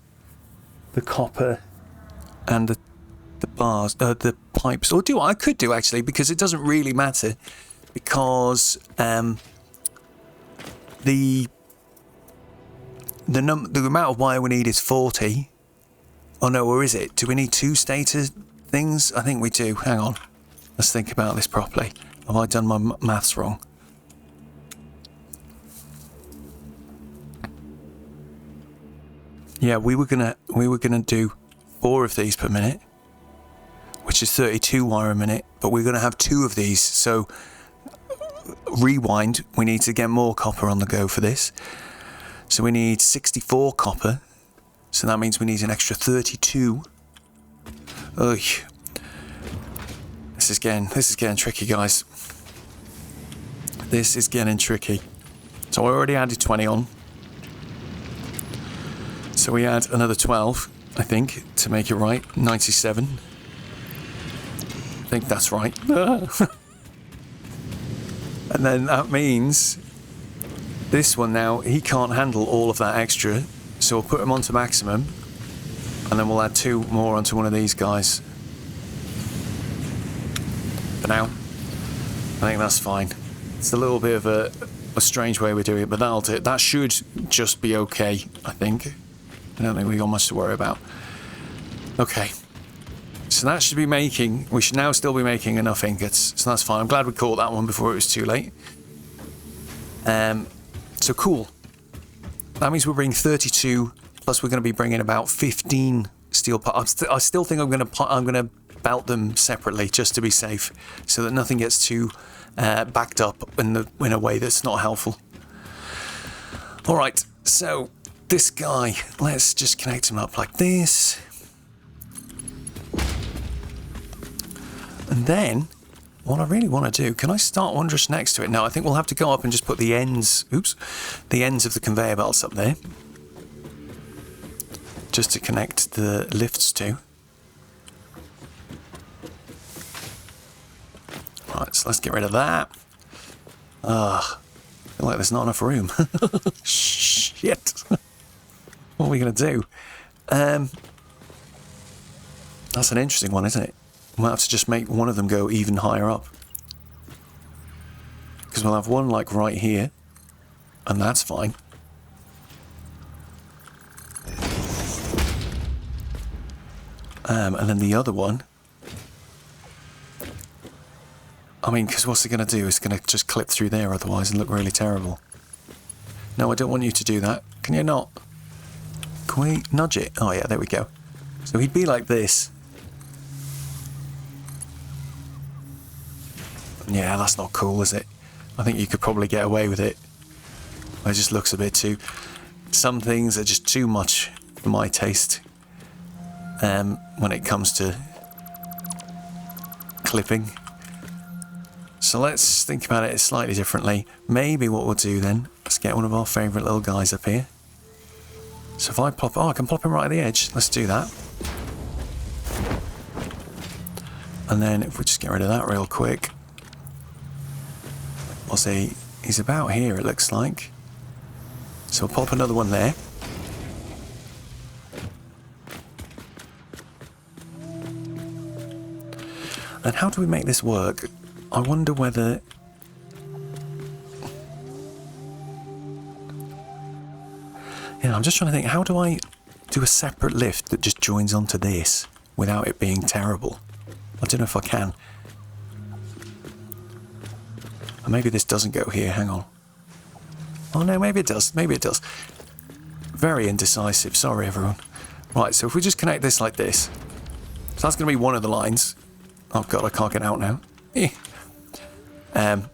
the copper and the bars, the pipes. Or do I could do actually, because it doesn't really matter, because the amount of wire we need is 40. Oh no, or is it? Do we need 2 stator things? I think we do. Hang on. Let's think about this properly. Have I done my maths wrong? Yeah, we were gonna do 4 of these per minute, which is 32 wire a minute, but we're gonna have 2 of these. So rewind, we need to get more copper on the go for this. So we need 64 copper. So that means we need an extra 32. Ugh. This is getting tricky, guys. This is getting tricky. So I already added 20 on. So we add another 12, I think, to make it right. 97. I think that's right. And then that means this one now, he can't handle all of that extra. So we'll put him onto maximum. And then we'll add 2 more onto one of these guys. For now, I think that's fine. It's a little bit of a strange way we're doing it, but that'll do it. That should just be okay, I think. I don't think we've got much to worry about. Okay. So that should be making... We should now still be making enough ingots. So that's fine. I'm glad we caught that one before it was too late. So cool. That means we're bringing 32, plus we're going to be bringing about 15 steel parts. I still think I'm going to belt them separately just to be safe, so that nothing gets too backed up in a way that's not helpful. All right, so this guy, let's just connect him up like this. And then, what I really want to do, can I start one just next to it? No, I think we'll have to go up and just put the ends, the ends of the conveyor belts up there. Just to connect the lifts to. Right, so let's get rid of that. I feel like there's not enough room. Shit. What are we going to do? That's an interesting one, isn't it? We'll have to just make one of them go even higher up. Because we'll have one like right here. And that's fine. And then the other one... I mean, because what's it going to do? It's going to just clip through there otherwise and look really terrible. No, I don't want you to do that. Can you not? Can we nudge it? Oh yeah, there we go. So he'd be like this. Yeah, that's not cool, is it? I think you could probably get away with it. It just looks a bit too... Some things are just too much for my taste. When it comes to clipping. So let's think about it slightly differently. Maybe what we'll do then, let's get one of our favourite little guys up here. So if I plop... Oh, I can plop him right at the edge. Let's do that. And then if we just get rid of that real quick... We'll see, he's about here, it looks like. So we'll pop another one there. And how do we make this work? I wonder whether... Yeah, I'm just trying to think, how do I do a separate lift that just joins onto this without it being terrible? I don't know if I can. Or maybe this doesn't go here, hang on. Oh no, maybe it does, maybe it does. Very indecisive, sorry everyone. Right, so if we just connect this like this. So that's going to be one of the lines. Oh god, I can't get out now. And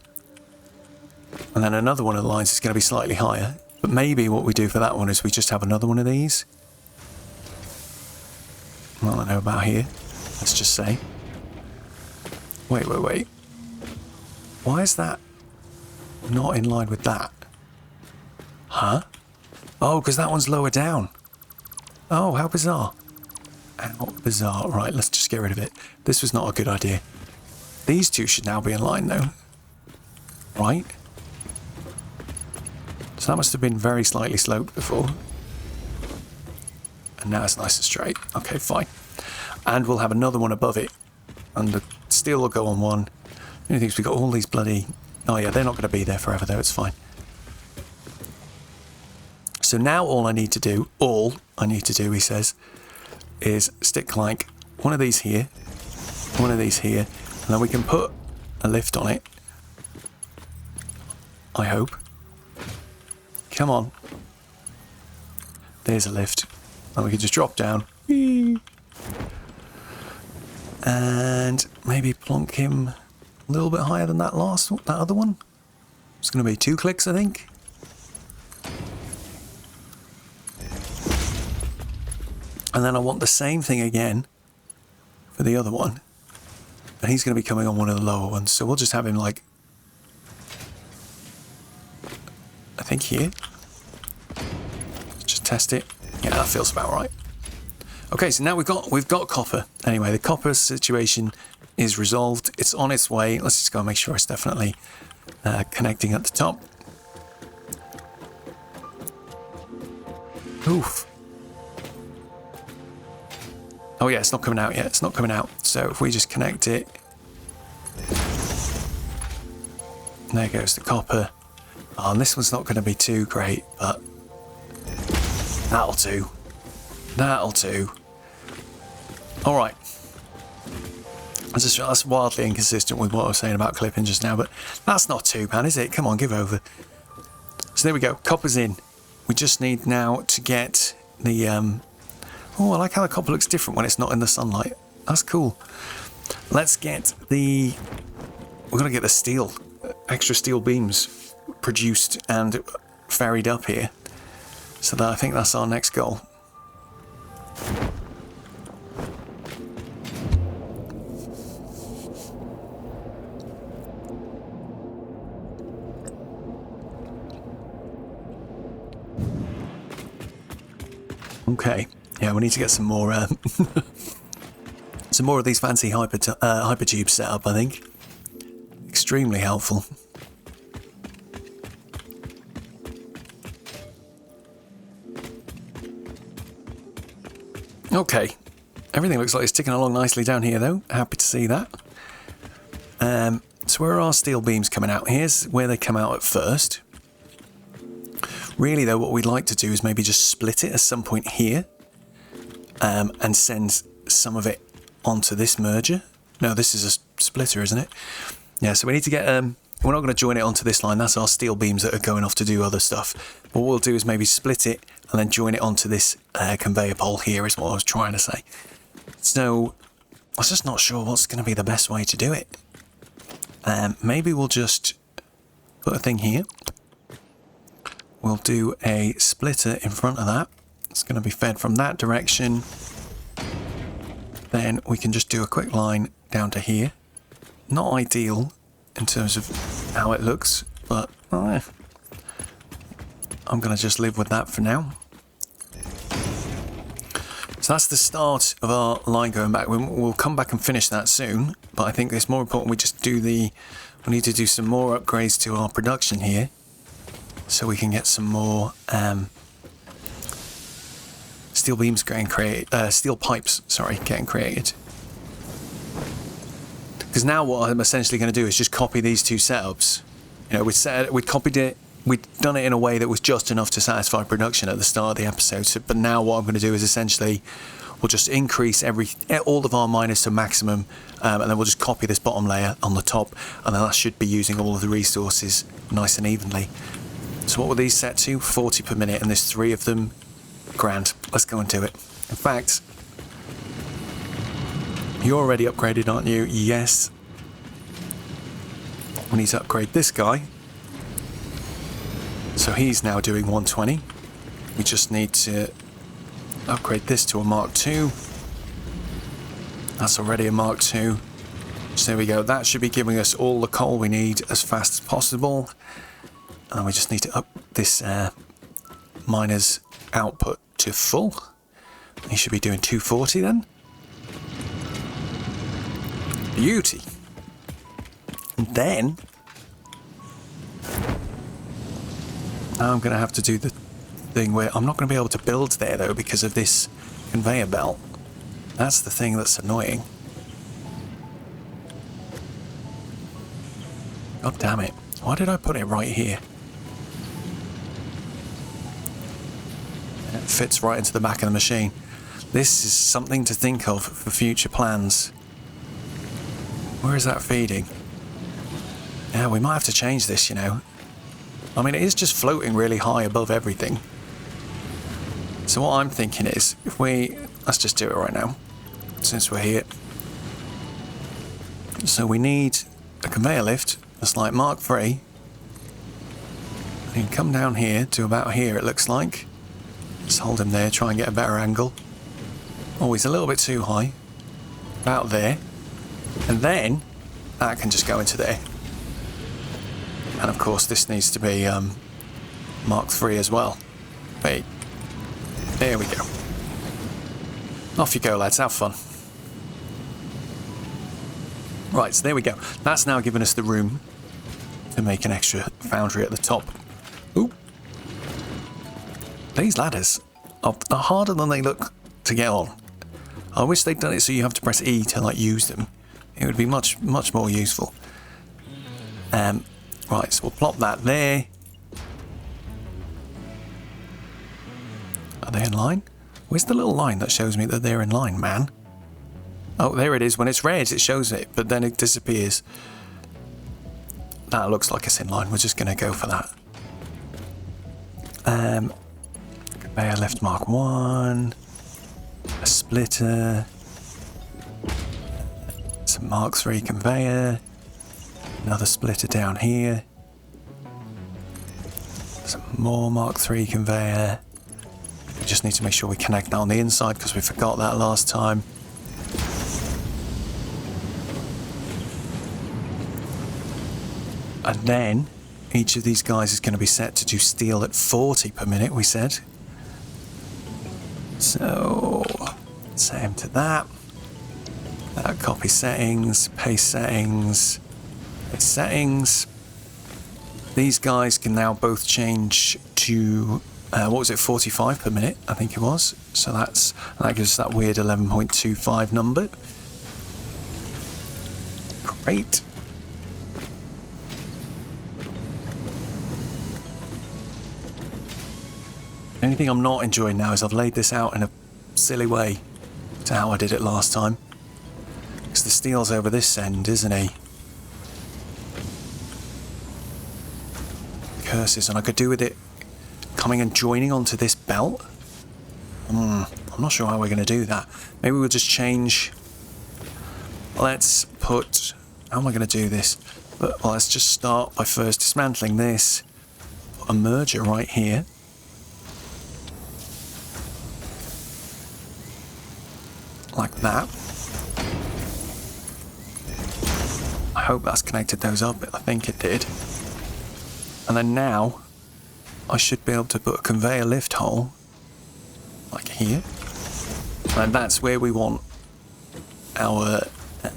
then another one of the lines is going to be slightly higher. But maybe what we do for that one is we just have another one of these. Well, I don't know about here. Let's just say. Wait. Why is that not in line with that? Huh? Oh, because that one's lower down. Oh, how bizarre. How bizarre. Right, let's just get rid of it. This was not a good idea. These two should now be in line, though. Right? So that must have been very slightly sloped before. And now it's nice and straight. Okay, fine. And we'll have another one above it. And the steel will go on one. The only thing is we've got all these bloody... Oh yeah, they're not going to be there forever though, it's fine. So now all I need to do, he says, is stick like one of these here, one of these here, and then we can put a lift on it. I hope. Come on. There's a lift. And we can just drop down. Whee! And maybe plonk him a little bit higher than that other one. It's going to be 2 clicks, I think. And then I want the same thing again for the other one. And he's going to be coming on one of the lower ones. So we'll just have him like, I think here. Let's just test it. Yeah, that feels about right. Okay, so now we've got copper. Anyway, the copper situation is resolved. It's on its way. Let's just go and make sure it's definitely connecting at the top. Oof. Oh yeah, it's not coming out yet. It's not coming out. So if we just connect it. There goes the copper. Oh, and this one's not going to be too great, but that'll do. That'll do. All right. That's wildly inconsistent with what I was saying about clipping just now, but that's not too bad, is it? Come on, give over. So there we go. Copper's in. We just need now to get the... Oh, I like how the copper looks different when it's not in the sunlight. That's cool. Let's get the... We're going to get the steel, extra steel beams produced and ferried up here. So that I think that's our next goal. Okay. Yeah, we need to get some more some more of these fancy hypertubes set up, I think. Extremely helpful. Okay. Everything looks like it's ticking along nicely down here, though. Happy to see that. So where are our steel beams coming out? Here's where they come out at first. Really, though, what we'd like to do is maybe just split it at some point here. And send some of it onto this merger. No, this is a splitter, isn't it? Yeah, so we need to get... we're not going to join it onto this line. That's our steel beams that are going off to do other stuff. What we'll do is maybe split it and then join it onto this conveyor pole here is what I was trying to say. So, I was just not sure what's going to be the best way to do it. Maybe we'll just put a thing here. We'll do a splitter in front of that. It's going to be fed from that direction. Then we can just do a quick line down to here. Not ideal in terms of how it looks, but I'm going to just live with that for now. So that's the start of our line going back. We'll come back and finish that soon, but I think it's more important we just do we need to do some more upgrades to our production here so we can get some more steel beams getting created, steel pipes, sorry, getting created. Because now what I'm essentially going to do is just copy these two setups. You know, we copied it, we'd done it in a way that was just enough to satisfy production at the start of the episode. So, but now what I'm going to do is essentially we'll just increase all of our miners to maximum, and then we'll just copy this bottom layer on the top, and then that should be using all of the resources nice and evenly. So what were these set to? 40 per minute, and there's 3 of them. Grand. Let's go and do it. In fact, you're already upgraded, aren't you? Yes. We need to upgrade this guy. So he's now doing 120. We just need to upgrade this to a Mark II. That's already a Mark II. So there we go. That should be giving us all the coal we need as fast as possible. And we just need to up this miner's output to full. He should be doing 240 then. Beauty. And then I'm going to have to do the thing where I'm not going to be able to build there though because of this conveyor belt. That's the thing that's annoying. God damn it. Why did I put it right here? It fits right into the back of the machine. This is something to think of for future plans. Where is that feeding? Yeah, we might have to change this, you know. I mean, it is just floating really high above everything. So what I'm thinking is, let's just do it right now, since we're here. So we need a conveyor lift that's like Mark III. You can come down here to about here, it looks like. Just hold him there, try and get a better angle. Oh, he's a little bit too high. About there. And then that can just go into there. And of course this needs to be Mark III as well. Wait. There we go. Off you go, lads. Have fun. Right, so there we go. That's now given us the room to make an extra foundry at the top. Ooh. These ladders are harder than they look to get on. I wish they'd done it so you have to press E to like use them. It would be much more useful. Right, so we'll plop that there. Are they in line? Where's the little line that shows me that they're in line, man? Oh, there it is. When it's red, it shows it, but then it disappears. That looks like it's in line. We're just going to go for that. Conveyor lift Mark 1. A splitter. Some Mark 3 conveyor. Another splitter down here. Some more Mark 3 conveyor. We just need to make sure we connect that on the inside because we forgot that last time. And then each of these guys is going to be set to do steel at 40 per minute, we said. So set him to that. Copy settings, paste settings, paste settings. These guys can now both change to, what was it, 45 per minute, I think it was. So that gives us that weird 11.25 number. Great. The only thing I'm not enjoying now is I've laid this out in a silly way to how I did it last time. Because the steel's over this end, isn't he? Curses, and I could do with it coming and joining onto this belt. I'm not sure how we're going to do that. Maybe we'll just change. Let's put. How am I going to do this? Well, let's just start by first dismantling this. Put a merger right here. Like that. I hope that's connected those up. I think it did. And then now I should be able to put a conveyor lift hole like here. And that's where we want our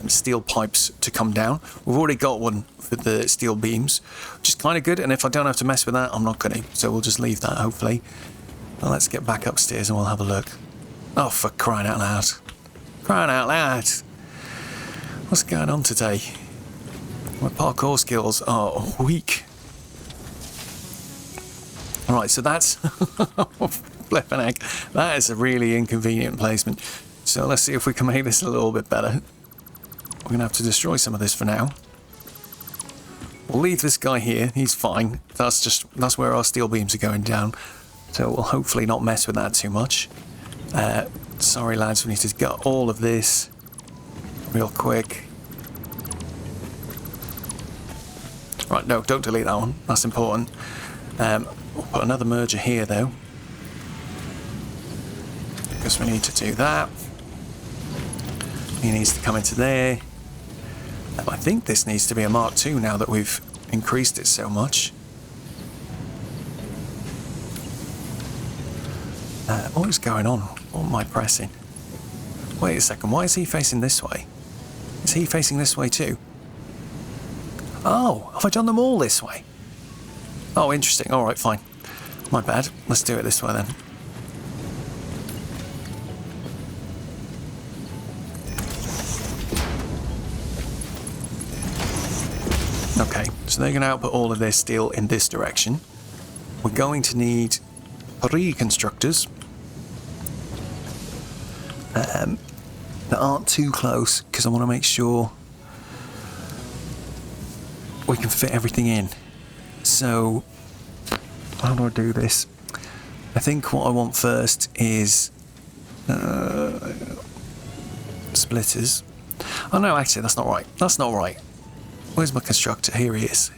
steel pipes to come down. We've already got one for the steel beams, which is kind of good. And if I don't have to mess with that, I'm not going to. So we'll just leave that, hopefully. Now let's get back upstairs and we'll have a look. Oh, for crying out loud. Crying out loud. What's going on today? My parkour skills are weak. Alright, so that's flipping heck. That is a really inconvenient placement. So let's see if we can make this a little bit better. We're going to have to destroy some of this for now. We'll leave this guy here. He's fine. That's where our steel beams are going down. So we'll hopefully not mess with that too much. Sorry lads, we need to get all of this real quick. Right, no, don't delete that one. That's important. We'll put another merger here though, because we need to do that. He needs to come into there. I think this needs to be a Mark II now that we've increased it so much. What is going on? What am I pressing? Wait a second, why is he facing this way? Is he facing this way too? Oh, have I done them all this way? Oh, interesting. Alright, fine. My bad. Let's do it this way then. Okay, so they're going to output all of their steel in this direction. We're going to need 3 constructors that aren't too close because I want to make sure we can fit everything in. So how do I do this? I think what I want first is splitters. Oh no, actually that's not right. That's not right. Where's my constructor? Here he is.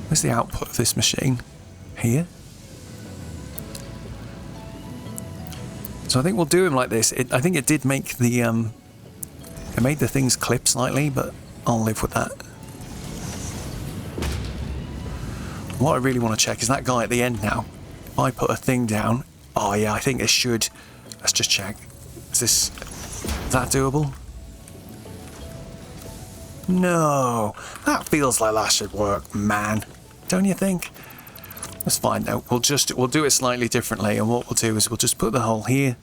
Where's the output of this machine? Here. So I think we'll do him like this. I think it did make the it made the things clip slightly, but I'll live with that. What I really want to check is that guy at the end now. If I put a thing down, oh yeah, I think it should. Let's just check. Is that doable? No, that feels like that should work, man. Don't you think? That's fine though. We'll do it slightly differently, and what we'll do is we'll just put the hole here,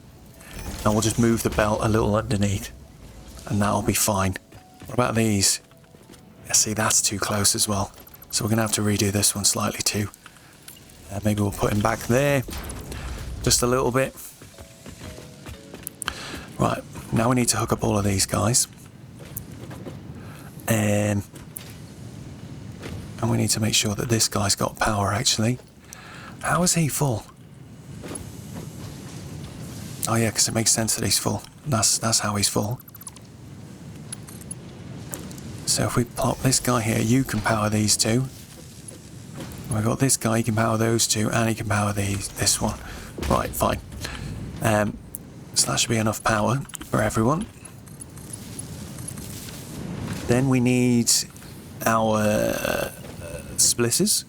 and we'll just move the belt a little underneath, and that'll be fine. What about these? Yeah, see, that's too close as well. So we're gonna have to redo this one slightly too. Maybe we'll put him back there, just a little bit. Right, now we need to hook up all of these guys. And we need to make sure that this guy's got power, actually. How is he full? Oh yeah, because it makes sense that he's full. That's how he's full. So if we plop this guy here, you can power these two. We've got this guy, he can power those two, and he can power this one. Right, fine. So that should be enough power for everyone. Then we need our splitters.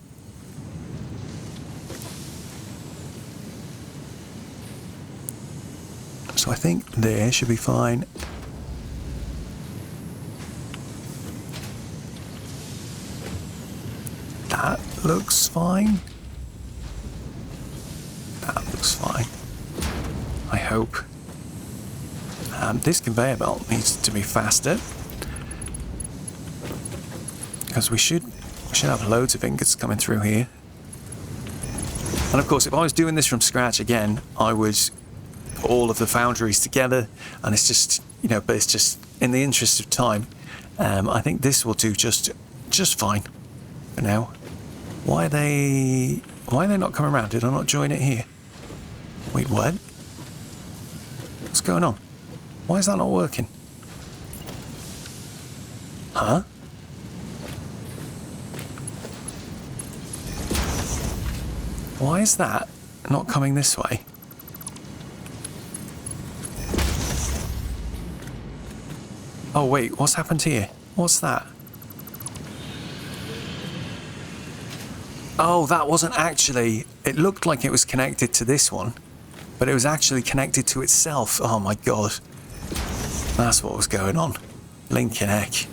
So I think there should be fine. That looks fine. That looks fine. I hope. This conveyor belt needs to be faster, because we should have loads of ingots coming through here. And of course, if I was doing this from scratch again, I would put all of the foundries together, and it's just, you know, but it's just in the interest of time. I think this will do just fine for now. Why are they not coming around? Did I not join it here? Wait, what? What's going on? Why is that not working? Huh? Why is that not coming this way? Oh wait, what's happened here? What's that? Oh, that wasn't actually... It looked like it was connected to this one, but it was actually connected to itself. Oh my god. That's what was going on. Linkin Heck.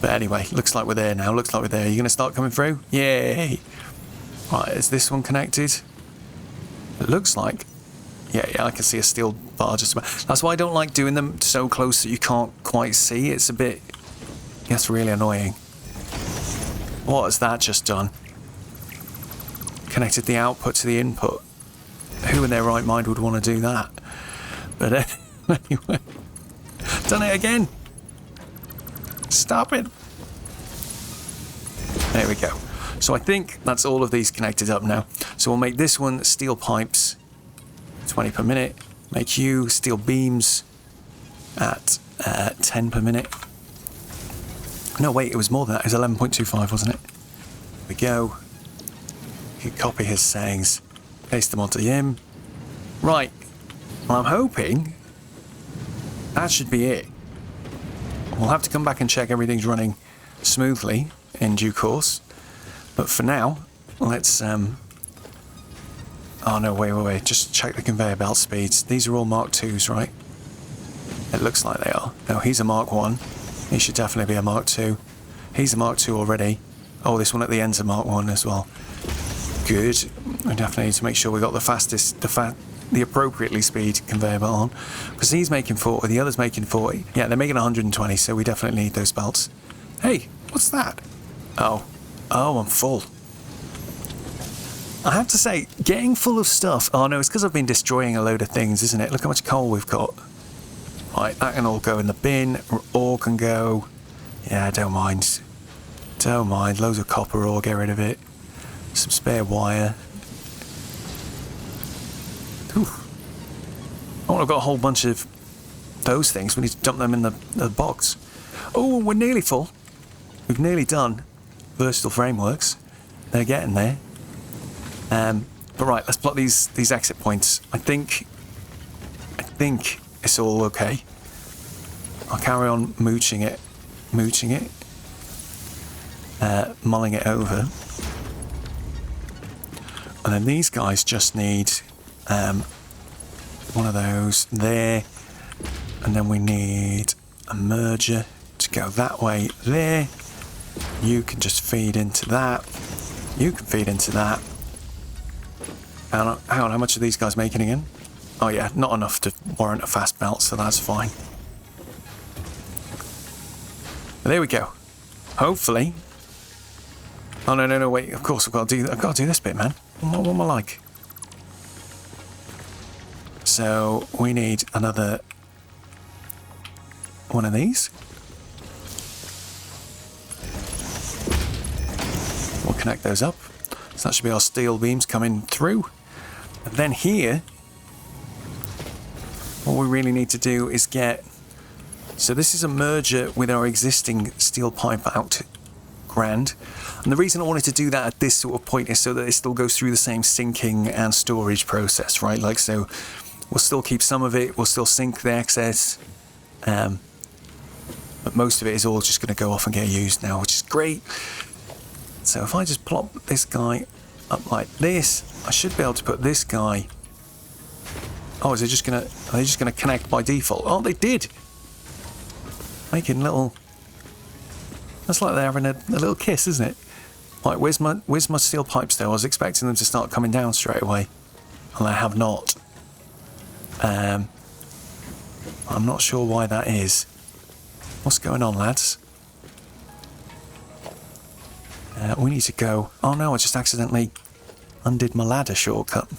But anyway, looks like we're there now. Looks like we're there. Are you going to start coming through? Yay! Right, is this one connected? It looks like. Yeah, I can see a steel bar just about. That's why I don't like doing them so close that you can't quite see. It's a bit... That's really annoying. What has that just done? Connected the output to the input. Who in their right mind would want to do that? But anyway. Done it again. Stop it. There we go. So I think that's all of these connected up now. So we'll make this one steel pipes, 20 per minute. Make you steel beams at 10 per minute. No, wait, it was more than that. It was 11.25, wasn't it? There we go. You copy his sayings, paste them onto him. Right. Well, I'm hoping that should be it. We'll have to come back and check everything's running smoothly in due course. But for now, let's... Oh no, wait. Just check the conveyor belt speeds. These are all Mark 2s, right? It looks like they are. No, he's a Mark 1. He should definitely be a Mark 2. He's a Mark 2 already. Oh, this one at the end's a Mark 1 as well. Good. We definitely need to make sure we got the fastest, the appropriately speed conveyor belt on. Because he's making 40, the other's making 40. Yeah, they're making 120, so we definitely need those belts. Hey, what's that? Oh, I'm full. I have to say, getting full of stuff... Oh no, it's because I've been destroying a load of things, isn't it? Look how much coal we've got. Right, that can all go in the bin. Ore can go. Yeah, don't mind. Don't mind. Loads of copper ore, get rid of it. Some spare wire. Whew. Oh, I've got a whole bunch of those things. We need to dump them in the box. Oh, we're nearly full. We've nearly done versatile frameworks. They're getting there. But right, let's plot these exit points. I think it's all okay. I'll carry on mooching it, mulling it over. And then these guys just need one of those there. And then we need a merger to go that way there. You can just feed into that. You can feed into that. Hang on, how much are these guys making again? Oh yeah, not enough to warrant a fast belt, so that's fine. There we go. Hopefully. Oh no, wait, of course I've got to do this bit, man. What am I like? So we need another one of these. We'll connect those up. So that should be our steel beams coming through. And then here, what we really need to do is get... So this is a merger with our existing steel pipe out. Grand. And the reason I wanted to do that at this sort of point is so that it still goes through the same syncing and storage process, right? Like, so we'll still keep some of it, we'll still sync the excess, but most of it is all just going to go off and get used now, which is great. So if I just plop this guy up like this, I should be able to put this guy... Oh, are they just going to connect by default? Oh, they did! Making little... That's like they're having a little kiss, isn't it? Like, where's my steel pipes though? I was expecting them to start coming down straight away, and they have not. I'm not sure why that is. What's going on, lads? We need to go... Oh no, I just accidentally undid my ladder shortcut.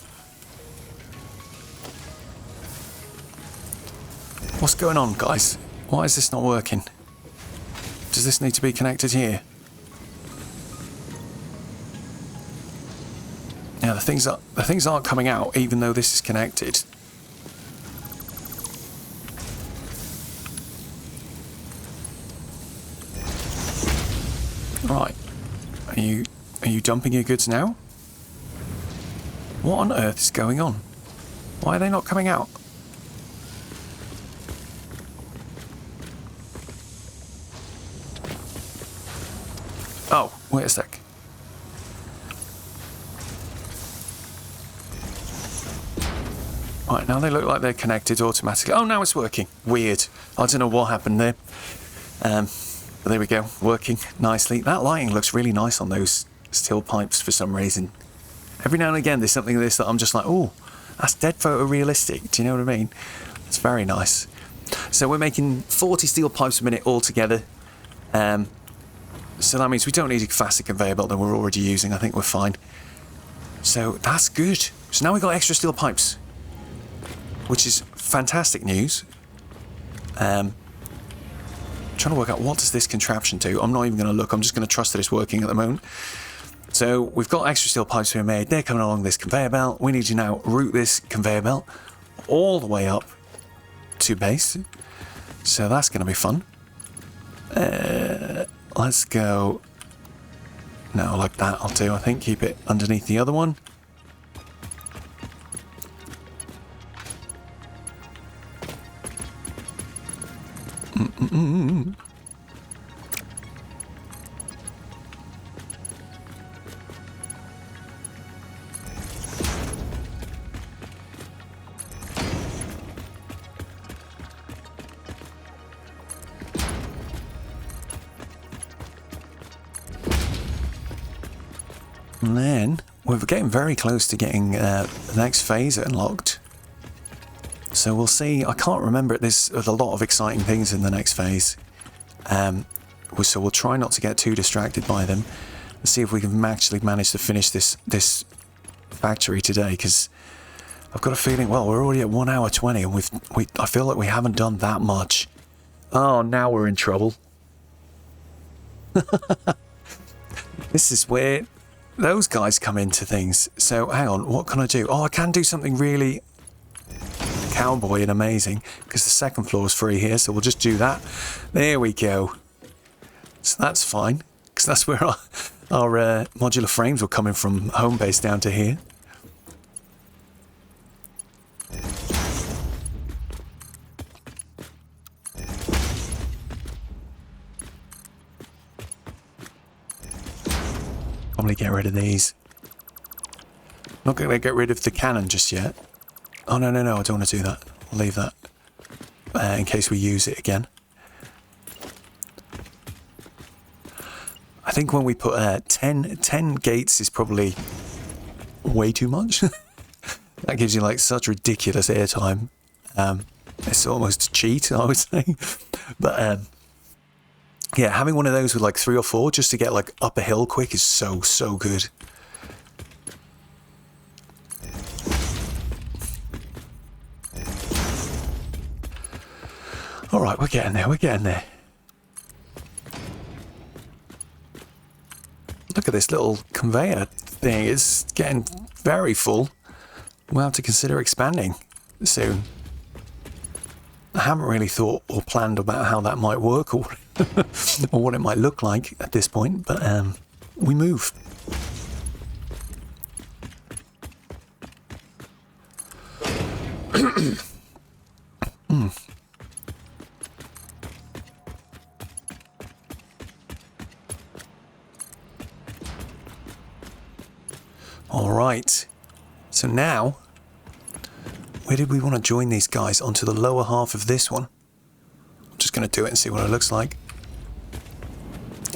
What's going on, guys? Why is this not working? Does this need to be connected here? Yeah, the things aren't coming out even though this is connected. Right. Are you dumping your goods now? What on earth is going on? Why are they not coming out? Oh, wait a sec. Right, now they look like they're connected automatically. Oh, now it's working. Weird. I don't know what happened there. But there we go, working nicely. That lighting looks really nice on those steel pipes for some reason. Every now and again there's something like this that I'm just like, oh, that's dead photorealistic. Do you know what I mean? It's very nice. So we're making 40 steel pipes a minute altogether. So that means we don't need a faster conveyor belt than we're already using. I think we're fine. So that's good. So now we've got extra steel pipes, which is fantastic news. Trying to work out what does this contraption do. I'm not even going to look. I'm just going to trust that it's working at the moment. So we've got extra steel pipes being made. They're coming along this conveyor belt. We need to now route this conveyor belt all the way up to base. So that's going to be fun. Let's go... No, like that I'll do, I think. Keep it underneath the other one. And then we're getting very close to getting the next phase unlocked. So we'll see. I can't remember. There's a lot of exciting things in the next phase. So we'll try not to get too distracted by them. Let's see if we can actually manage to finish this factory today, because I've got a feeling, well, we're already at 1 hour 20 and I feel like we haven't done that much. Oh, now we're in trouble. This is where those guys come into things. So hang on, what can I do? Oh, I can do something really cowboy and amazing, because the second floor is free here, so we'll just do that. There we go. So that's fine, because that's where our modular frames were coming from home base down to here. probably get rid of these. Not going to get rid of the cannon just yet. Oh, no, no, no, I don't want to do that. I'll leave that in case we use it again. I think when we put 10 gates is probably way too much. That gives you like such ridiculous airtime. It's almost a cheat, I would say. But yeah, having one of those with like 3 or 4 just to get like up a hill quick is so good. All right, we're getting there, we're getting there. Look at this little conveyor thing. It's getting very full. We'll have to consider expanding soon. I haven't really thought or planned about how that might work or, or what it might look like at this point, but we move. All right, so now, where did we want to join these guys? Onto the lower half of this one. I'm just going to do it and see what it looks like.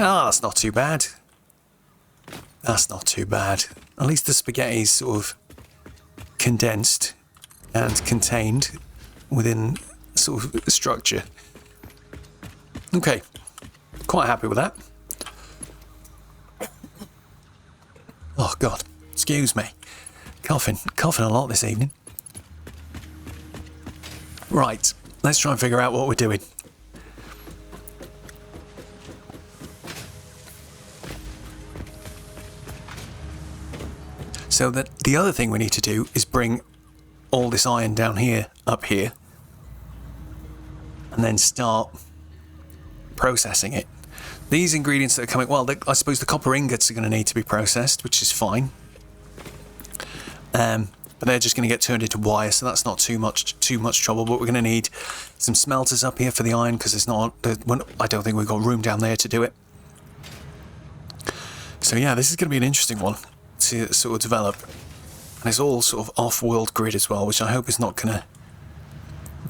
Ah, that's not too bad. That's not too bad. At least the spaghetti's sort of condensed and contained within sort of structure. Okay, quite happy with that. Oh God, excuse me. Coughing a lot this evening. Right, let's try and figure out what we're doing. So that the other thing we need to do is bring all this iron down here, up here, and then start processing it. These ingredients that are coming, well, I suppose the copper ingots are going to need to be processed, which is fine. But they're just going to get turned into wire, so that's not too much trouble. But we're going to need some smelters up here for the iron because I don't think we've got room down there to do it. So yeah, this is going to be an interesting one to sort of develop. And it's all sort of off-world grid as well, which I hope is not going to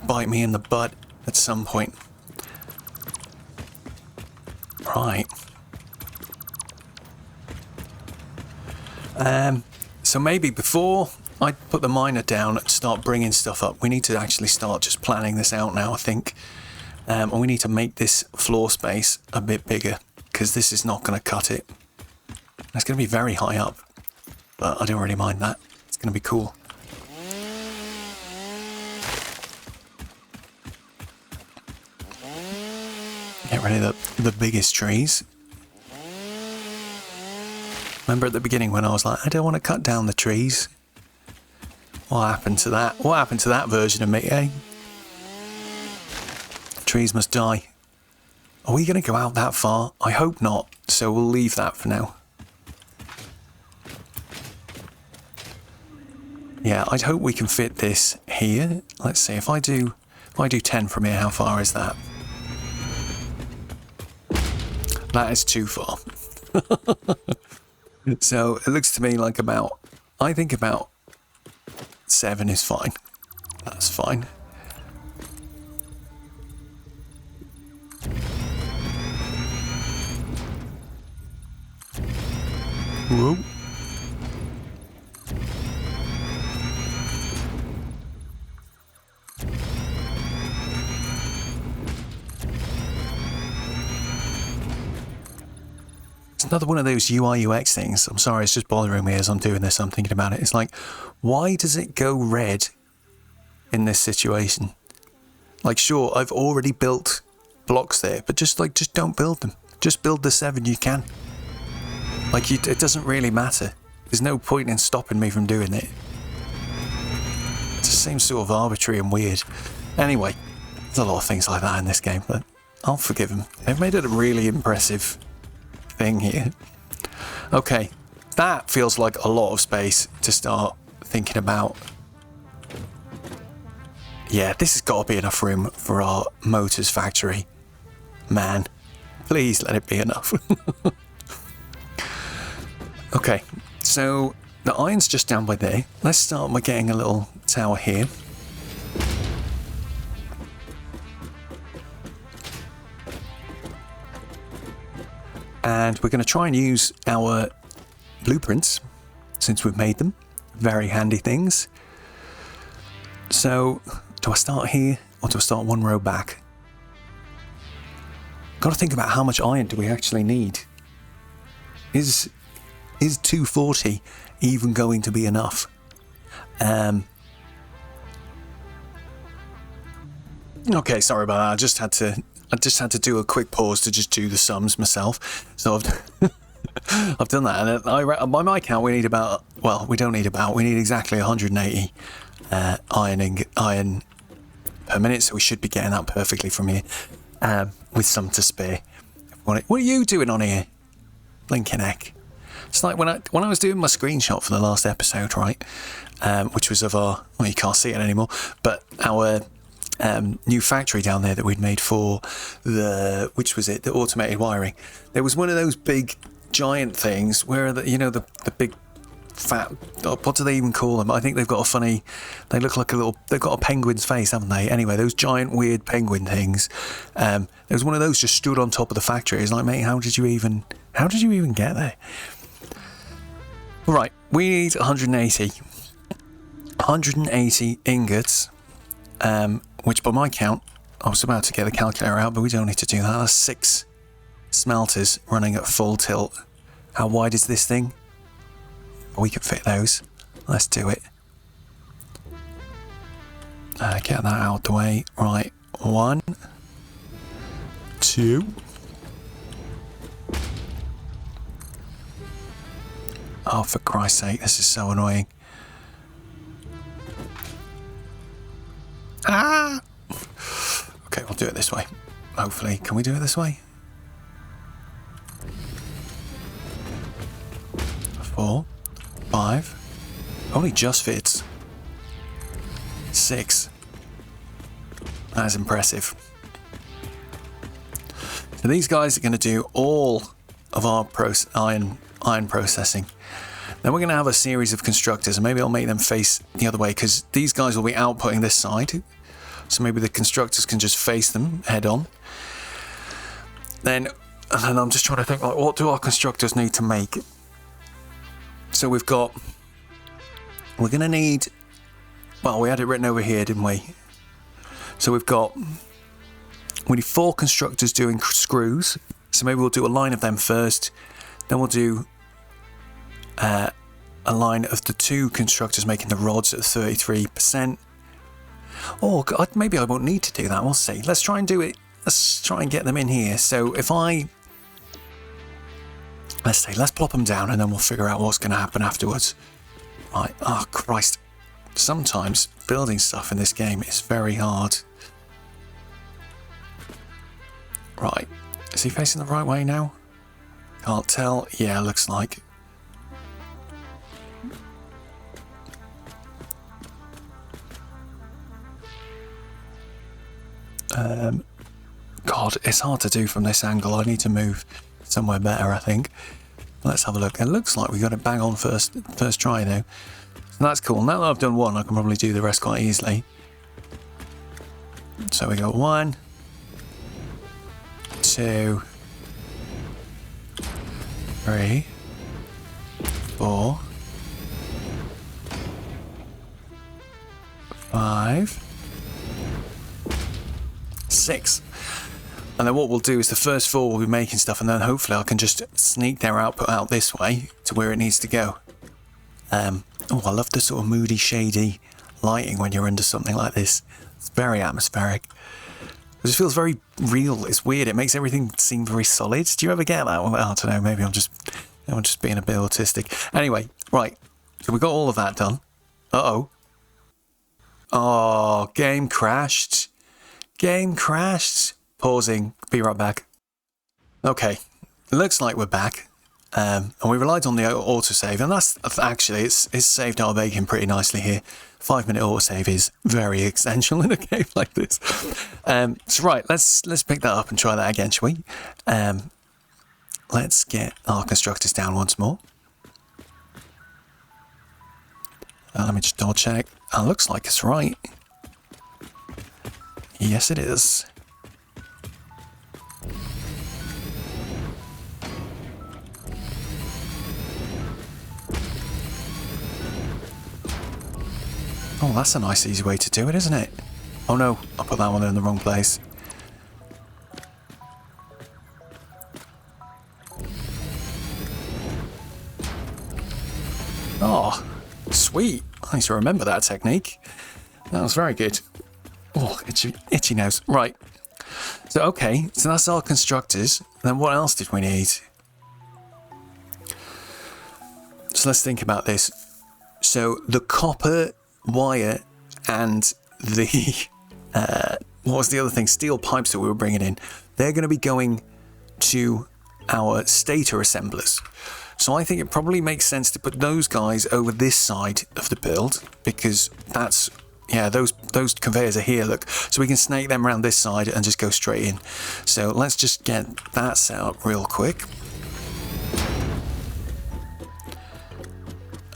bite me in the butt at some point. Right. So maybe before I put the miner down and start bringing stuff up, we need to actually start just planning this out now, I think. And we need to make this floor space a bit bigger, because this is not going to cut it. It's going to be very high up, but I don't really mind that. It's going to be cool. Get rid of the biggest trees. Remember at the beginning when I was like, I don't want to cut down the trees? What happened to that? What happened to that version of me, eh? Trees must die. Are we going to go out that far? I hope not, so we'll leave that for now. Yeah, I'd hope we can fit this here. Let's see, if I do 10 from here, how far is that? That is too far. So it looks to me like I think about 7 is fine. That's fine. Whoa. It's another one of those UI UX things. I'm sorry, it's just bothering me as I'm doing this. I'm thinking about it. It's like, why does it go red in this situation? Like, sure, I've already built blocks there, but just don't build them. Just build the 7 you can. Like, it doesn't really matter. There's no point in stopping me from doing it. It just seems sort of arbitrary and weird. Anyway, there's a lot of things like that in this game, but I'll forgive them. They've made it a really impressive thing here. Okay, that feels like a lot of space to start thinking about. Yeah, this has got to be enough room for our motors factory. Man, please let it be enough. Okay, so the iron's just down by there. Let's start by getting a little tower here. And we're going to try and use our blueprints, since we've made them. Very handy things. So, do I start here, or do I start one row back? Got to think about how much iron do we actually need. Is 240 even going to be enough? Okay, sorry about that. I just had to do a quick pause to just do the sums myself. So I've done that, and by my count, we need about, well, we don't need about, we need exactly 180 iron per minute. So we should be getting that perfectly from here, with some to spare. What are you doing on here, blinking heck? It's like when I was doing my screenshot for the last episode, right? Which was of our, well, you can't see it anymore, but our new factory down there that we'd made for the, which was it, the automated wiring. There was one of those big giant things where the big fat, what do they even call them? I think they've got a funny, they look like they've got a penguin's face, haven't they? Anyway, those giant weird penguin things. There was one of those just stood on top of the factory. It's like, mate, how did you even get there? Right, we need 180 ingots, which by my count, I was about to get the calculator out, but we don't need to do that. That's 6 smelters running at full tilt. How wide is this thing? We can fit those. Let's do it. Get that out the way. Right, 1, 2. Oh, for Christ's sake, this is so annoying. Ah! Okay, we'll do it this way. Hopefully. Can we do it this way? 4, 5. Only just fits. 6. That is impressive. So these guys are going to do all of our iron processing. Then we're going to have a series of constructors, and maybe I'll make them face the other way, because these guys will be outputting this side. So maybe the constructors can just face them head on. Then I'm just trying to think, like, what do our constructors need to make? So we're going to need, well, we had it written over here, didn't we? So we need 4 constructors doing screws. So maybe we'll do a line of them first. Then we'll do a line of the 2 constructors making the rods at 33%. Or maybe I won't need to do that. We'll see. Let's try and do it. Let's try and get them in here. So if let's plop them down, and then we'll figure out what's going to happen afterwards. Right. Oh, Christ. Sometimes building stuff in this game is very hard. Right. Is he facing the right way now? Can't tell. Yeah, looks like. God, it's hard to do from this angle. I need to move somewhere better, I think. Let's have a look. It looks like we got it bang on first try though. So that's cool. Now that I've done one, I can probably do the rest quite easily. So we got 1, 2, 3, 4, 5, 6. And then what we'll do is the first 4 will be making stuff, and then hopefully I can just sneak their output out this way to where it needs to go. Oh, I love the sort of moody, shady lighting when you're under something like this. It's very atmospheric. It just feels very real. It's weird. It makes everything seem very solid. Do you ever get that? Well, I don't know. Maybe I'm just being a bit autistic. Anyway, right. So we got all of that done. Uh-oh. Oh, game crashed. Game crashed. Pausing. Be right back. Okay. It looks like we're back. And we relied on the autosave, and that's actually, it's saved our bacon pretty nicely here. 5-minute autosave is very essential in a game like this. So right, let's pick that up and try that again, shall we? Let's get our constructors down once more. Let me just double check. Looks like it's right. Yes, it is. Oh, that's a nice easy way to do it, isn't it? Oh no, I put that one in the wrong place. Oh, sweet. I need to remember that technique. That was very good. Oh, itchy nose. Right. So, okay. So that's our constructors. Then what else did we need? So let's think about this. So the copper wire and the... what was the other thing? Steel pipes that we were bringing in. They're going to be going to our stator assemblers. So I think it probably makes sense to put those guys over this side of the build, because that's, yeah, those conveyors are here, look. So we can snake them around this side and just go straight in. So let's just get that set up real quick.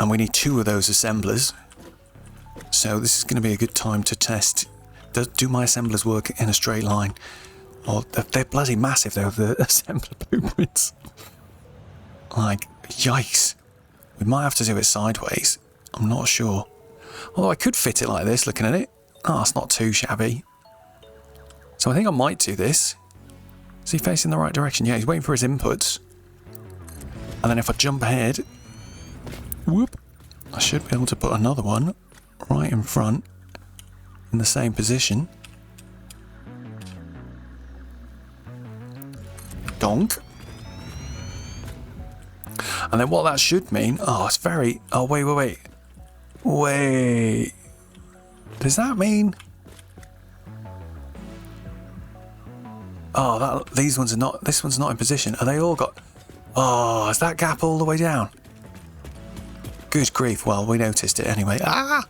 And we need 2 of those assemblers. So this is going to be a good time to test. Do my assemblers work in a straight line? Oh, they're bloody massive though, the assembler blueprints. Like, yikes. We might have to do it sideways. I'm not sure. Although I could fit it like this, looking at it. Oh, it's not too shabby. So I think I might do this. Is he facing the right direction? Yeah, he's waiting for his inputs. And then if I jump ahead, whoop, I should be able to put another one right in front in the same position. Donk. And then what that should mean... Oh, it's very... Oh, wait. Wait. Does that mean... Oh, these ones are not... This one's not in position. Are they all got... Oh, is that gap all the way down? Good grief. Well, we noticed it anyway. Ah!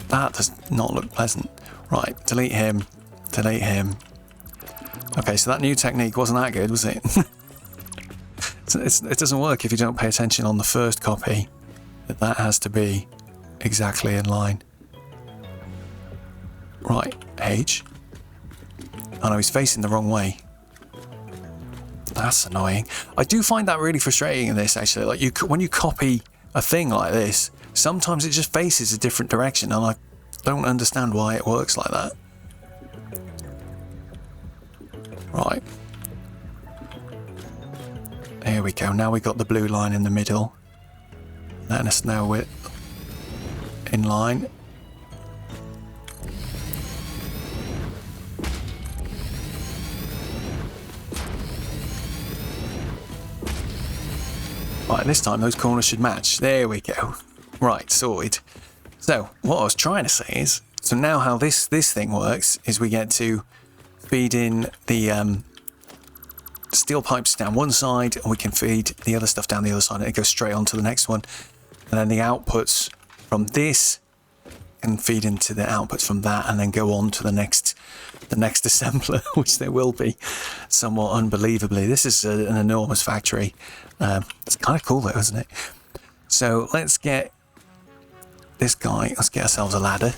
That does not look pleasant. Right, delete him. Delete him. Okay, so that new technique wasn't that good, was it? It doesn't work if you don't pay attention on the first copy. That has to be exactly in line. Right, H. Oh no, he's facing the wrong way. That's annoying. I do find that really frustrating in this, actually. Like, when you copy a thing like this, sometimes it just faces a different direction, and I don't understand why it works like that. Right. Here we go. Now we got the blue line in the middle. Letting us know we're in line. Right, this time those corners should match. There we go. Right, sorted. So, what I was trying to say is, so now how this thing works is we get to feed in the steel pipes down one side, and we can feed the other stuff down the other side, and it goes straight on to the next one. And then the outputs from this can feed into the outputs from that, and then go on to the next assembler, which there will be somewhat unbelievably. This is an enormous factory. It's kind of cool though, isn't it? So let's get this guy, let's get ourselves a ladder,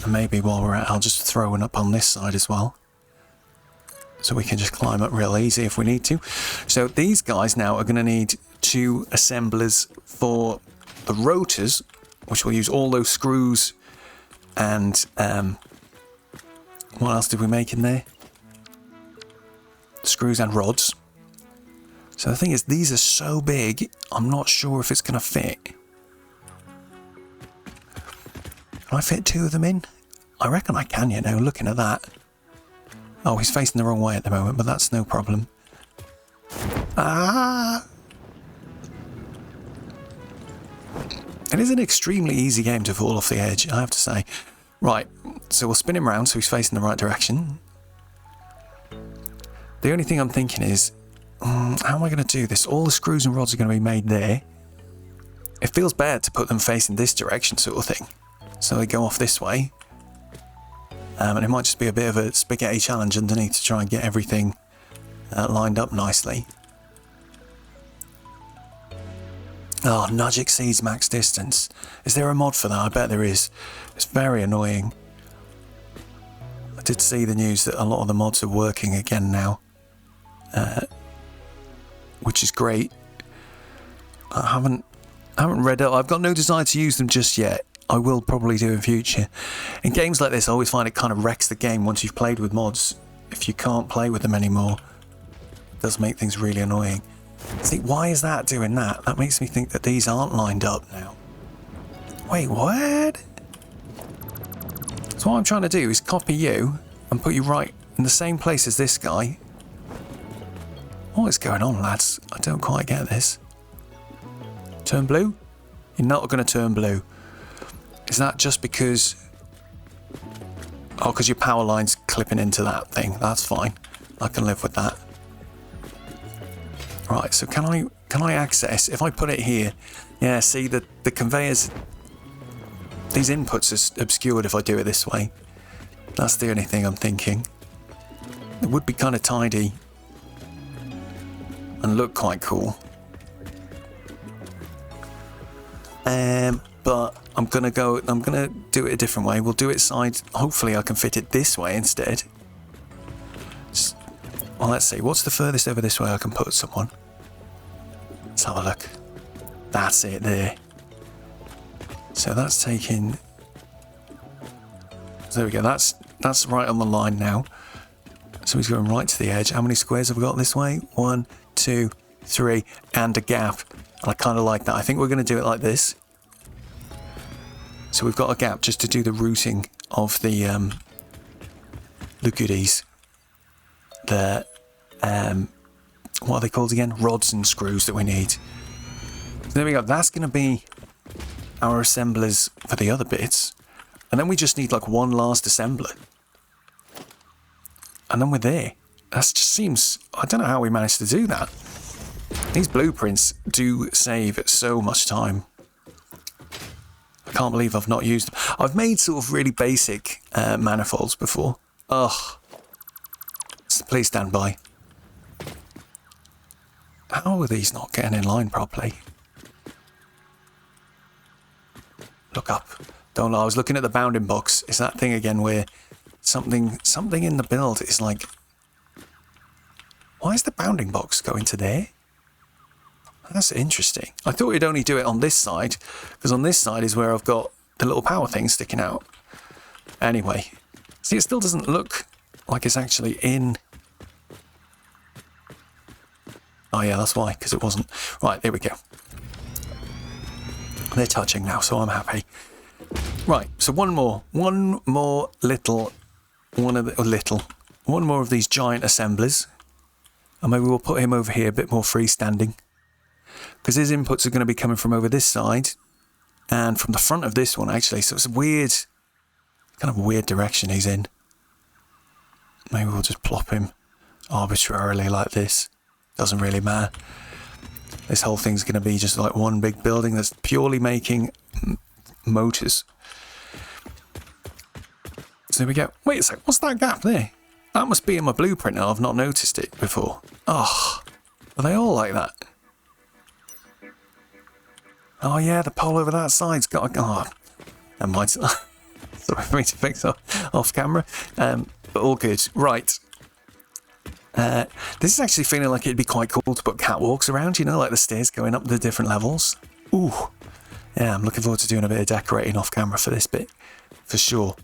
and maybe while we're at, I'll just throw one up on this side as well, so we can just climb up real easy if we need to. So these guys now are going to need 2 assemblers for the rotors, which will use all those screws and what else did we make in there? Screws and rods. So the thing is, these are so big, I'm not sure if it's going to fit. Can I fit 2 of them in? I reckon I can, you know, looking at that. Oh, he's facing the wrong way at the moment, but that's no problem. Ah! It is an extremely easy game to fall off the edge, I have to say. Right, so we'll spin him around so he's facing the right direction. The only thing I'm thinking is, how am I going to do this? All the screws and rods are going to be made there. It feels bad to put them facing this direction sort of thing. So they go off this way. And it might just be a bit of a spaghetti challenge underneath to try and get everything lined up nicely. Oh, nudge exceeds max distance. Is there a mod for that? I bet there is. It's very annoying. I did see the news that a lot of the mods are working again now. Which is great. I haven't read it. I've got no desire to use them just yet. I will probably do in future. In games like this, I always find it kind of wrecks the game once you've played with mods. If you can't play with them anymore, it does make things really annoying. See, why is that doing that? That makes me think that these aren't lined up now. Wait, what? So what I'm trying to do is copy you and put you right in the same place as this guy. What is going on, lads? I don't quite get this. Turn blue? You're not going to turn blue. Is that just because... Oh, because your power line's clipping into that thing. That's fine. I can live with that. Right, so can I access... If I put it here... Yeah, see, the conveyors... These inputs are obscured if I do it this way. That's the only thing I'm thinking. It would be kind of tidy. And look quite cool. But I'm gonna do it a different way. We'll do it side. Hopefully I can fit it this way instead. Well, let's see. What's the furthest over this way I can put someone? Let's have a look. That's it there. So that's taking... So there we go. That's right on the line now. So he's going right to the edge. How many squares have we got this way? 1, 2, 3, and a gap. And I kind of like that. I think we're going to do it like this. So we've got a gap just to do the routing of the goodies. The what are they called again? Rods and screws that we need. So there we go. That's going to be our assemblers for the other bits. And then we just need like one last assembler. And then we're there. That just seems... I don't know how we managed to do that. These blueprints do save so much time. I can't believe I've not used them. I've made sort of really basic manifolds before. Ugh. So please stand by. How are these not getting in line properly? Look up. Don't know. I was looking at the bounding box. It's that thing again where something in the build is like... Why is the bounding box going to there? That's interesting. I thought you'd only do it on this side, because on this side is where I've got the little power thing sticking out. Anyway, see, it still doesn't look like it's actually in... Oh yeah, that's why, because it wasn't. Right, there we go. They're touching now, so I'm happy. Right, so one more of these giant assemblers. And maybe we'll put him over here, a bit more freestanding. Because his inputs are going to be coming from over this side. And from the front of this one, actually. So it's a weird, kind of weird direction he's in. Maybe we'll just plop him arbitrarily like this. Doesn't really matter. This whole thing's going to be just like one big building that's purely making motors. So there we go. Wait a sec, what's that gap there? That must be in my blueprint and I've not noticed it before. Oh, are they all like that? Oh yeah, the pole over that side's got a... Oh, never mind. Sorry for me to fix off camera. But all good. Right. This is actually feeling like it'd be quite cool to put catwalks around, you know, like the stairs going up the different levels. Ooh. Yeah, I'm looking forward to doing a bit of decorating off camera for this bit. For sure.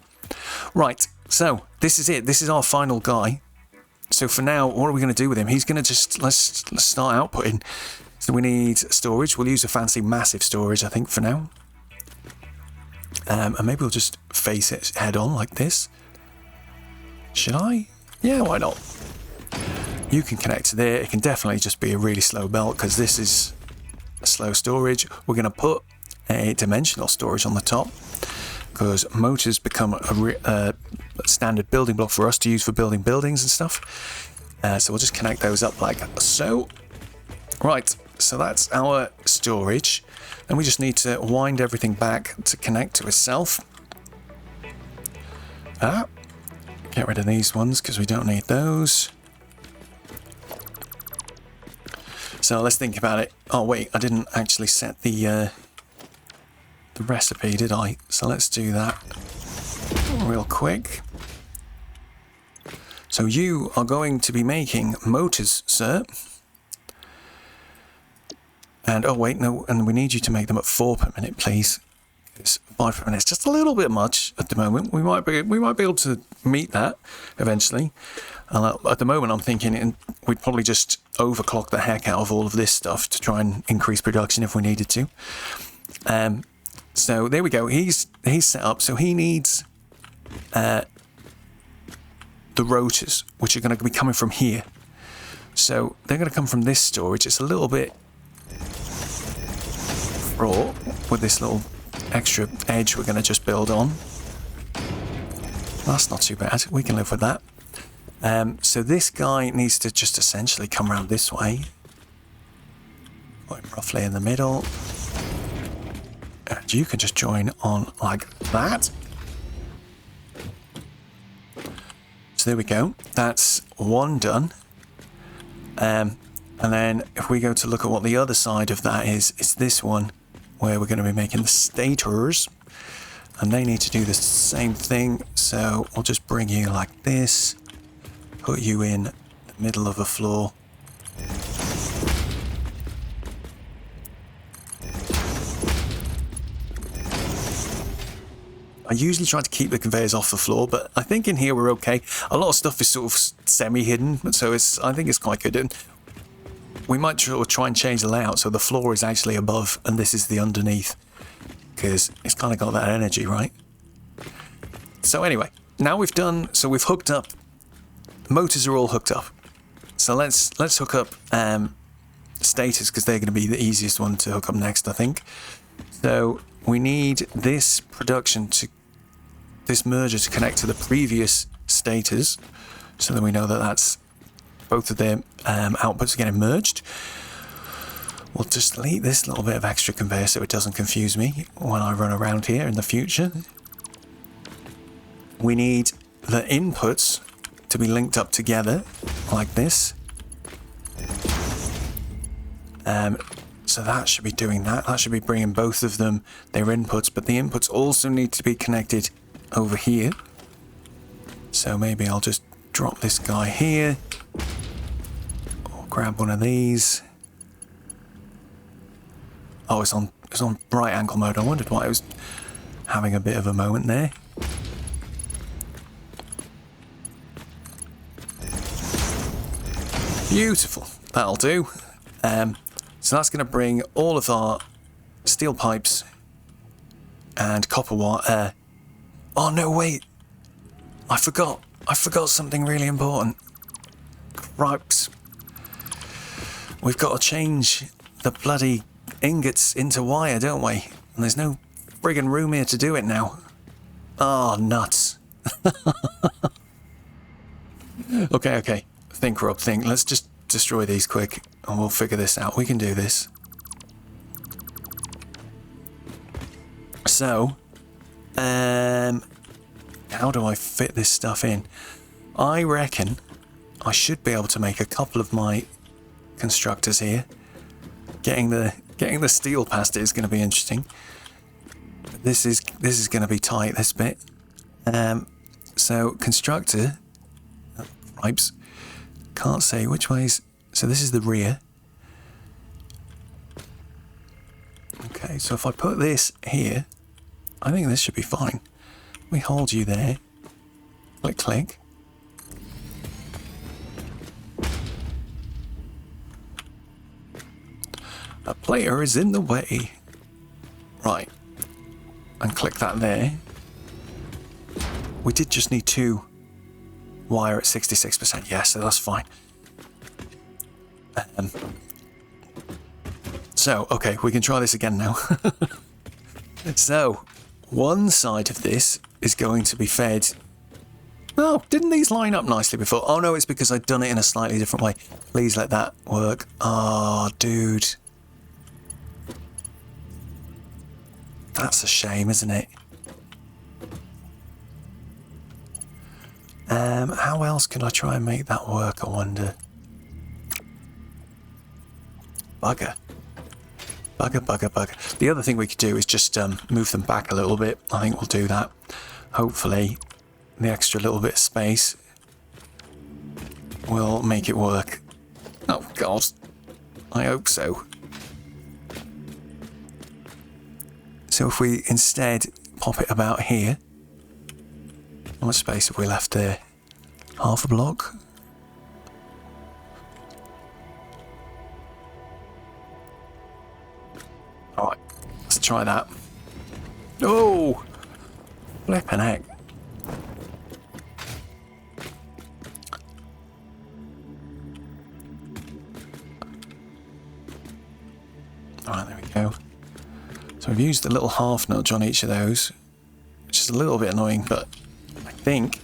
Right. So, this is it. This is our final guy. So for now, what are we going to do with him? He's going to just... Let's start outputting. So we need storage. We'll use a fancy massive storage, I think, for now. And maybe we'll just face it head on like this. Should I? Yeah, why not? You can connect to there. It can definitely just be a really slow belt because this is a slow storage. We're going to put a dimensional storage on the top because motors become a standard building block for us to use for building buildings and stuff. So we'll just connect those up like so. Right, so that's our storage. And we just need to wind everything back to connect to itself. Get rid of these ones because we don't need those. So let's think about it. Oh wait, I didn't actually set the recipe, did I? So let's do that real quick. So you are going to be making motors, sir. And oh wait, no, and we need you to make them at 4 per minute, please. It's 5 per minute. It's just a little bit much at the moment. We might be able to meet that eventually. At the moment, I'm thinking we'd probably just overclock the heck out of all of this stuff to try and increase production if we needed to. So there we go. He's set up. So he needs the rotors, which are going to be coming from here. So they're going to come from this storage. It's a little bit fraught with this little extra edge we're going to just build on. That's not too bad. We can live with that. So this guy needs to just essentially come around this way. Put him roughly in the middle. And you can just join on like that. So there we go. That's one done. And then if we go to look at what the other side of that is, it's this one where we're going to be making the stators. And they need to do the same thing. So we'll just bring you like this. Put you in the middle of the floor. I usually try to keep the conveyors off the floor, but I think in here we're okay. A lot of stuff is sort of semi-hidden, so I think it's quite good. And we might try and change the layout so the floor is actually above and this is the underneath, because it's kind of got that energy, right? So anyway, now we've hooked up. Motors are all hooked up. So let's hook up stators, because they're going to be the easiest one to hook up next, I think. So we need this merger to connect to the previous stators, so that we know that that's both of their outputs are getting merged. We'll just delete this little bit of extra conveyor so it doesn't confuse me when I run around here in the future. We need the inputs to be linked up together like this. So that should be doing that. That should be bringing both of them their inputs, but the inputs also need to be connected over here. So maybe I'll just drop this guy here, or grab one of these. Oh, it's on right angle mode. I wondered why it was having a bit of a moment there. Beautiful. That'll do. So that's going to bring all of our steel pipes and copper wire. Oh no, wait! I forgot something really important. Cripes. We've got to change the bloody ingots into wire, don't we? And there's no friggin' room here to do it now. Oh, nuts. Okay. Think, Rob, think. Let's just destroy these quick and we'll figure this out. We can do this. So, how do I fit this stuff in? I reckon I should be able to make a couple of my constructors here. Getting the steel past it is going to be interesting. This is going to be tight, this bit. So constructor pipes. Can't say which ways. So this is the rear. Okay, so if I put this here, I think this should be fine. We hold you there. Click, click. A player is in the way. Right. And click that there. We did just need 2 wire at 66%. Yes, so that's fine. So, okay, we can try this again now. So, one side of this is going to be fed... Oh, didn't these line up nicely before? Oh no, it's because I'd done it in a slightly different way. Please let that work. Oh, dude. That's a shame, isn't it? How else can I try and make that work, I wonder? bugger. Bugger. The other thing we could do is just move them back a little bit. I think we'll do that. Hopefully, the extra little bit of space will make it work. Oh, God. I hope so. So if we instead pop it about here, how much space have we left there? Half a block? Alright, let's try that. Oh! Flippin' heck. Alright, there we go. So we've used a little half nudge on each of those, which is a little bit annoying, but I think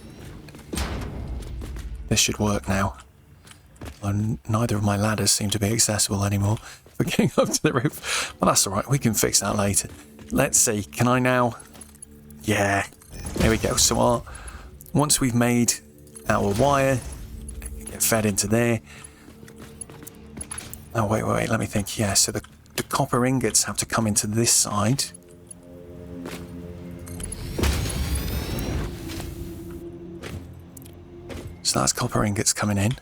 this should work now. And neither of my ladders seem to be accessible anymore for getting up to the roof. But that's alright, we can fix that later. Let's see, can I now... Yeah, there we go. So once we've made our wire, get fed into there. Oh, wait, let me think. Yeah, so the copper ingots have to come into this side. So that's copper ingots coming in.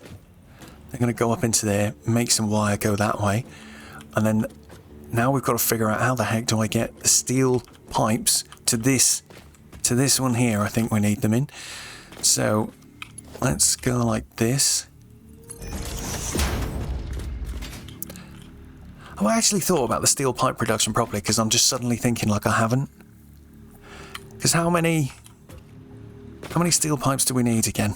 They're going to go up into there, make some wire go that way. And then now we've got to figure out how the heck do I get the steel pipes to this one here. I think we need them in. So let's go like this. Have I actually thought about the steel pipe production properly? Because I'm just suddenly thinking like I haven't. Because how many steel pipes do we need again?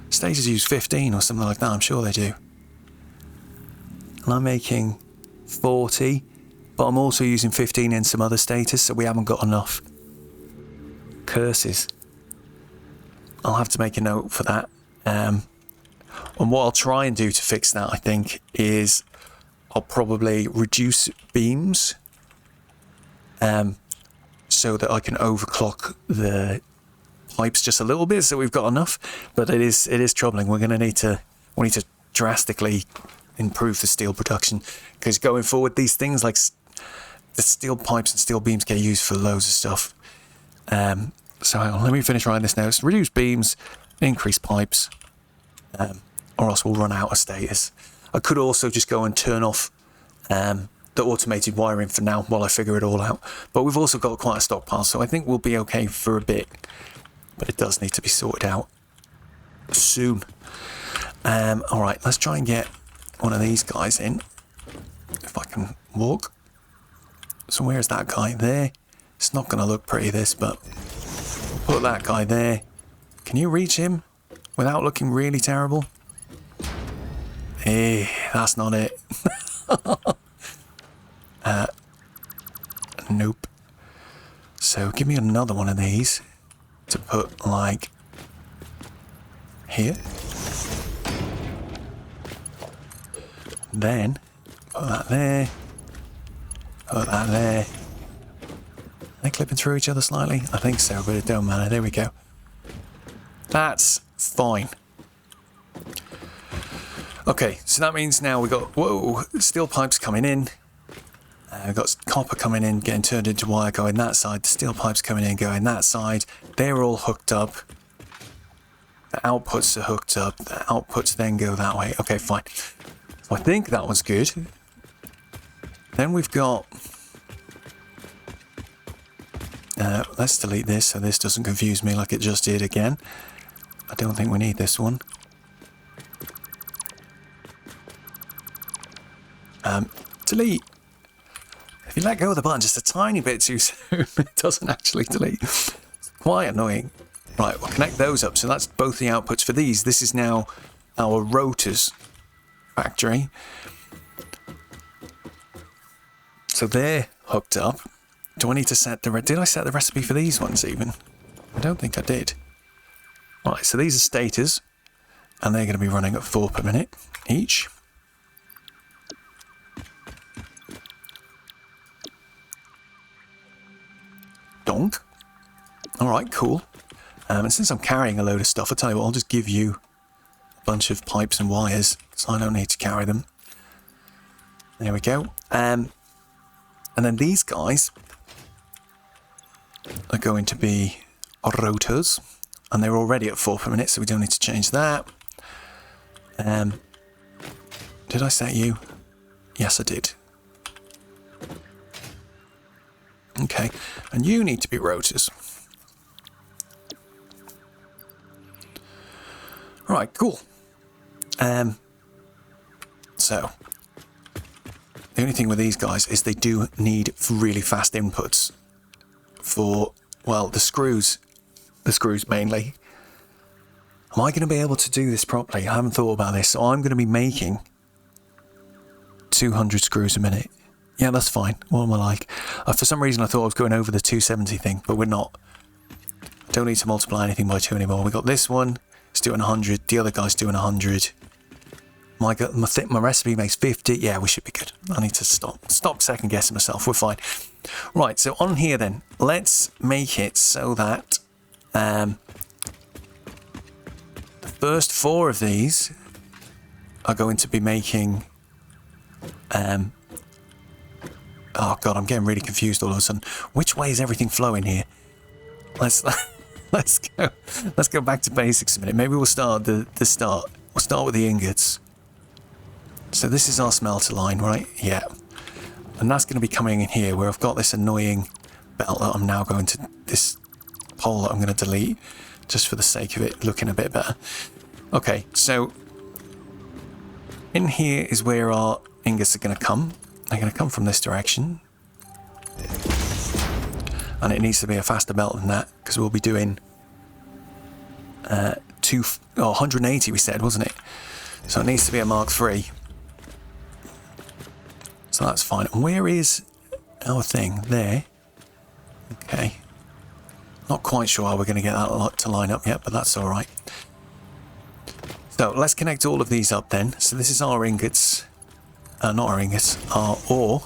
Stages use 15 or something like that, I'm sure they do. And I'm making 40, but I'm also using 15 in some other status, so we haven't got enough. Curses. I'll have to make a note for that. And what I'll try and do to fix that, I think, is I'll probably reduce beams so that I can overclock the pipes just a little bit, so we've got enough. But it is troubling. We need to drastically improve the steel production, because going forward, these things like the steel pipes and steel beams get used for loads of stuff. So hang on, let me finish writing this now. It's reduce beams, increase pipes. Or else we'll run out of status. I could also just go and turn off the automated wiring for now while I figure it all out. But we've also got quite a stockpile, so I think we'll be okay for a bit. But it does need to be sorted out soon. Alright, let's try and get one of these guys in. If I can walk. So where's that guy? There. It's not going to look pretty, this, but we'll put that guy there. Can you reach him without looking really terrible? Hey, that's not it. Nope. So give me another one of these to put like here. Then put that there. Put that there. Are they clipping through each other slightly? I think so, but it don't matter. There we go. That's fine. Okay, so that means now we got, whoa, steel pipes coming in. We've got copper coming in, getting turned into wire going that side. The steel pipes coming in, going that side. They're all hooked up. The outputs are hooked up. The outputs then go that way. Okay, fine. So I think that was good. Then we've got... let's delete this so this doesn't confuse me like it just did again. I don't think we need this one. Delete. If you let go of the button just a tiny bit too soon, it doesn't actually delete. It's quite annoying. Right, we'll connect those up. So that's both the outputs for these. This is now our rotors factory. So they're hooked up. Do I need to set the... Did I set the recipe for these ones even? I don't think I did. Right, so these are stators. And they're going to be running at 4 per minute each. Donk. Alright, cool. And since I'm carrying a load of stuff, I'll tell you what, I'll just give you bunch of pipes and wires, so I don't need to carry them. There we go. And then these guys are going to be rotors, and they're already at 4 per minute, so we don't need to change that. Did I set you? Yes, I did. Okay, and you need to be rotors. Right, cool. So, the only thing with these guys is they do need really fast inputs for, well, the screws mainly. Am I going to be able to do this properly? I haven't thought about this, so I'm going to be making 200 screws a minute. Yeah, that's fine. What am I like? For some reason I thought I was going over the 270 thing, but we're not. Don't need to multiply anything by 2 anymore. We got this one, it's doing 100. The other guy's doing 100. My recipe makes 50. Yeah, we should be good. I need to stop second guessing myself. We're fine. Right, so on here then, let's make it so that the first 4 of these are going to be making... oh god, I'm getting really confused all of a sudden. Which way is everything flowing here? Let's go back to basics a minute. Maybe we'll start at the start. We'll start with the ingots. So this is our smelter line, right? Yeah. And that's going to be coming in here where I've got this annoying belt that I'm now going to... this pole that I'm going to delete just for the sake of it looking a bit better. Okay, so in here is where our ingots are going to come. They're going to come from this direction. And it needs to be a faster belt than that because we'll be doing 180 we said, wasn't it? So it needs to be a Mark III. So that's fine. And where is our thing? There. Okay. Not quite sure how we're going to get that lot to line up yet, but that's all right. So let's connect all of these up then. So this is our ingots. Not our ingots, our ore.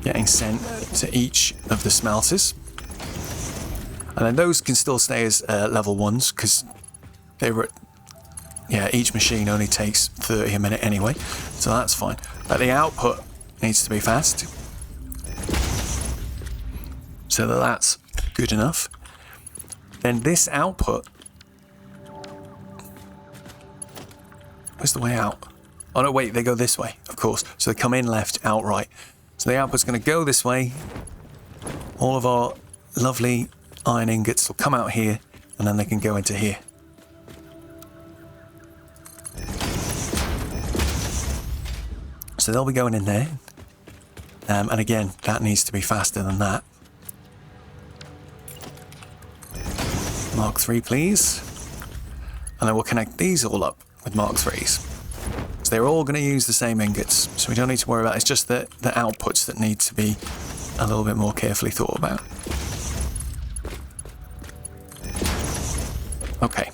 Getting sent to each of the smelters. And then those can still stay as level 1s because they were... yeah, each machine only takes 30 a minute anyway, so that's fine. But the output needs to be fast. So that's good enough. Then this output... where's the way out? Oh no, wait, they go this way, of course. So they come in left, out right. So the output's going to go this way. All of our lovely iron ingots will come out here, and then they can go into here. So they'll be going in there. And again, that needs to be faster than that. Mark III, please. And then we'll connect these all up with Mark IIIs. So they're all going to use the same ingots, so we don't need to worry about it. It's just the outputs that need to be a little bit more carefully thought about. Okay.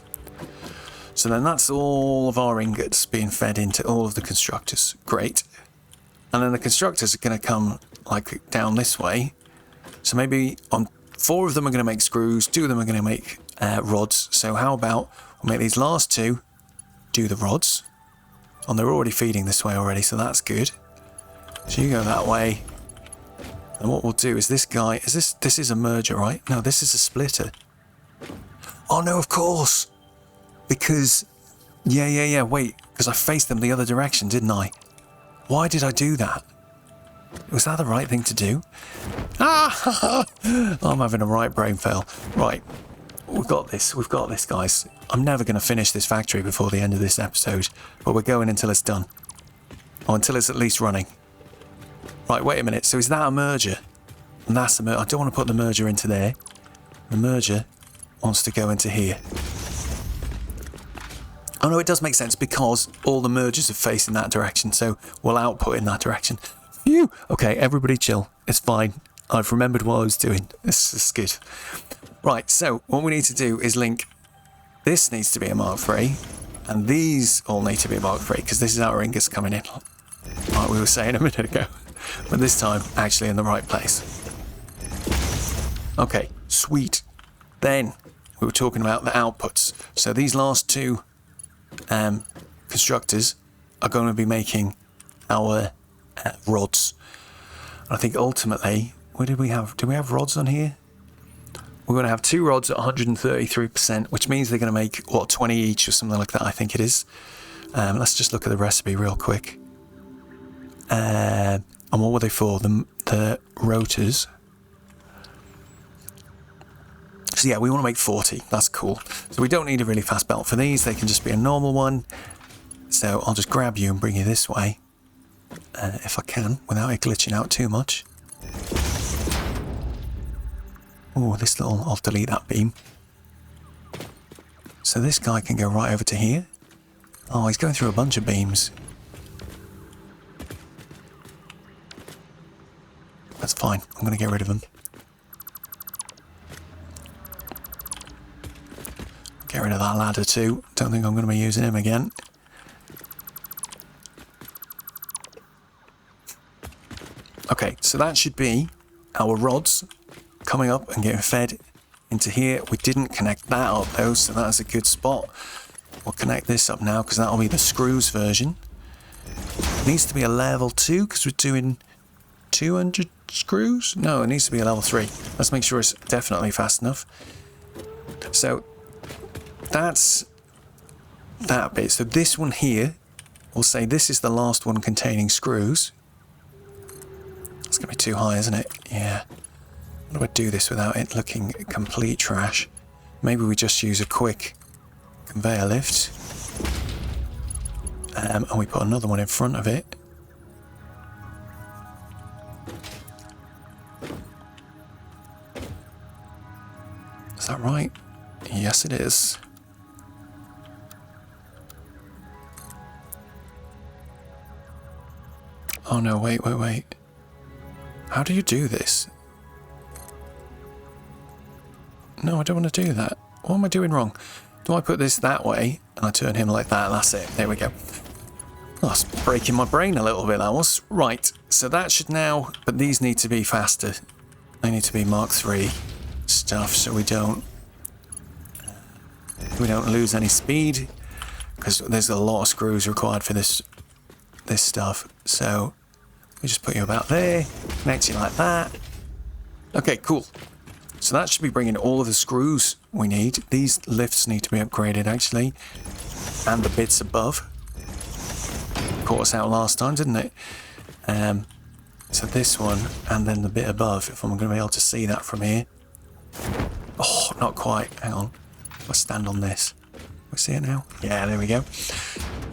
So then that's all of our ingots being fed into all of the constructors. Great. And then the constructors are going to come like down this way. So maybe on 4 of them are going to make screws, 2 of them are going to make rods. So how about we'll make these last 2 do the rods. And they're already feeding this way already, so that's good. So you go that way. And what we'll do is this guy, this is a merger, right? No, this is a splitter. Oh no, of course. Because, yeah, wait. Because I faced them the other direction, didn't I? Why did I do that? Was that the right thing to do? Ah! I'm having a right brain fail. Right. We've got this, guys. I'm never going to finish this factory before the end of this episode, but we're going until it's done. Or until it's at least running. Right, wait a minute. So is that a merger? And that's a merger. I don't want to put the merger into there. The merger wants to go into here. Oh no, it does make sense because all the mergers are facing that direction, so we'll output in that direction. Phew! Okay, everybody chill. It's fine. I've remembered what I was doing. This is good. Right, so what we need to do is link... this needs to be a Mark III, and these all need to be a Mark III, because this is our ingots coming in, like we were saying a minute ago. But this time, actually in the right place. Okay, sweet. Then, we were talking about the outputs. So these last two constructors are going to be making our rods. I think ultimately, what did we have? Do we have rods on here? We're going to have 2 rods at 133%, which means they're going to make, what, 20 each or something like that, I think it is. Let's just look at the recipe real quick. And what were they for? The rotors. So yeah, we want to make 40. That's cool. So we don't need a really fast belt for these. They can just be a normal one. So I'll just grab you and bring you this way. If I can, without it glitching out too much. Oh, this little... I'll delete that beam. So this guy can go right over to here. Oh, he's going through a bunch of beams. That's fine. I'm going to get rid of him. Get rid of that ladder too. Don't think I'm going to be using him again. Okay, so that should be our rods coming up and getting fed into here. We didn't connect that up though, so that's a good spot. We'll connect this up now because that'll be the screws version. It needs to be a level 2 because we're doing 200 screws. No, it needs to be a level 3. Let's make sure it's definitely fast enough. So that's that bit. So this one here, we'll say this is the last one containing screws. It's going to be too high, isn't it? Yeah. How do I do this without it looking complete trash? Maybe we just use a quick conveyor lift. And we put another one in front of it. Is that right? Yes, it is. Oh no, wait. How do you do this? No, I don't want to do that. What am I doing wrong? Do I put this that way and I turn him like that? That's it. There we go. Oh, that's breaking my brain a little bit, that was. Right, so that should now... But these need to be faster. They need to be Mark III stuff so we don't lose any speed. Because there's a lot of screws required for this stuff. So we just put you about there. Connect you like that. Okay, cool. So that should be bringing all of the screws we need. These lifts need to be upgraded, actually. And the bits above. Caught us out last time, didn't it? So this one, and then the bit above, if I'm going to be able to see that from here. Oh, not quite. Hang on. I'll stand on this. We see it now? Yeah, there we go.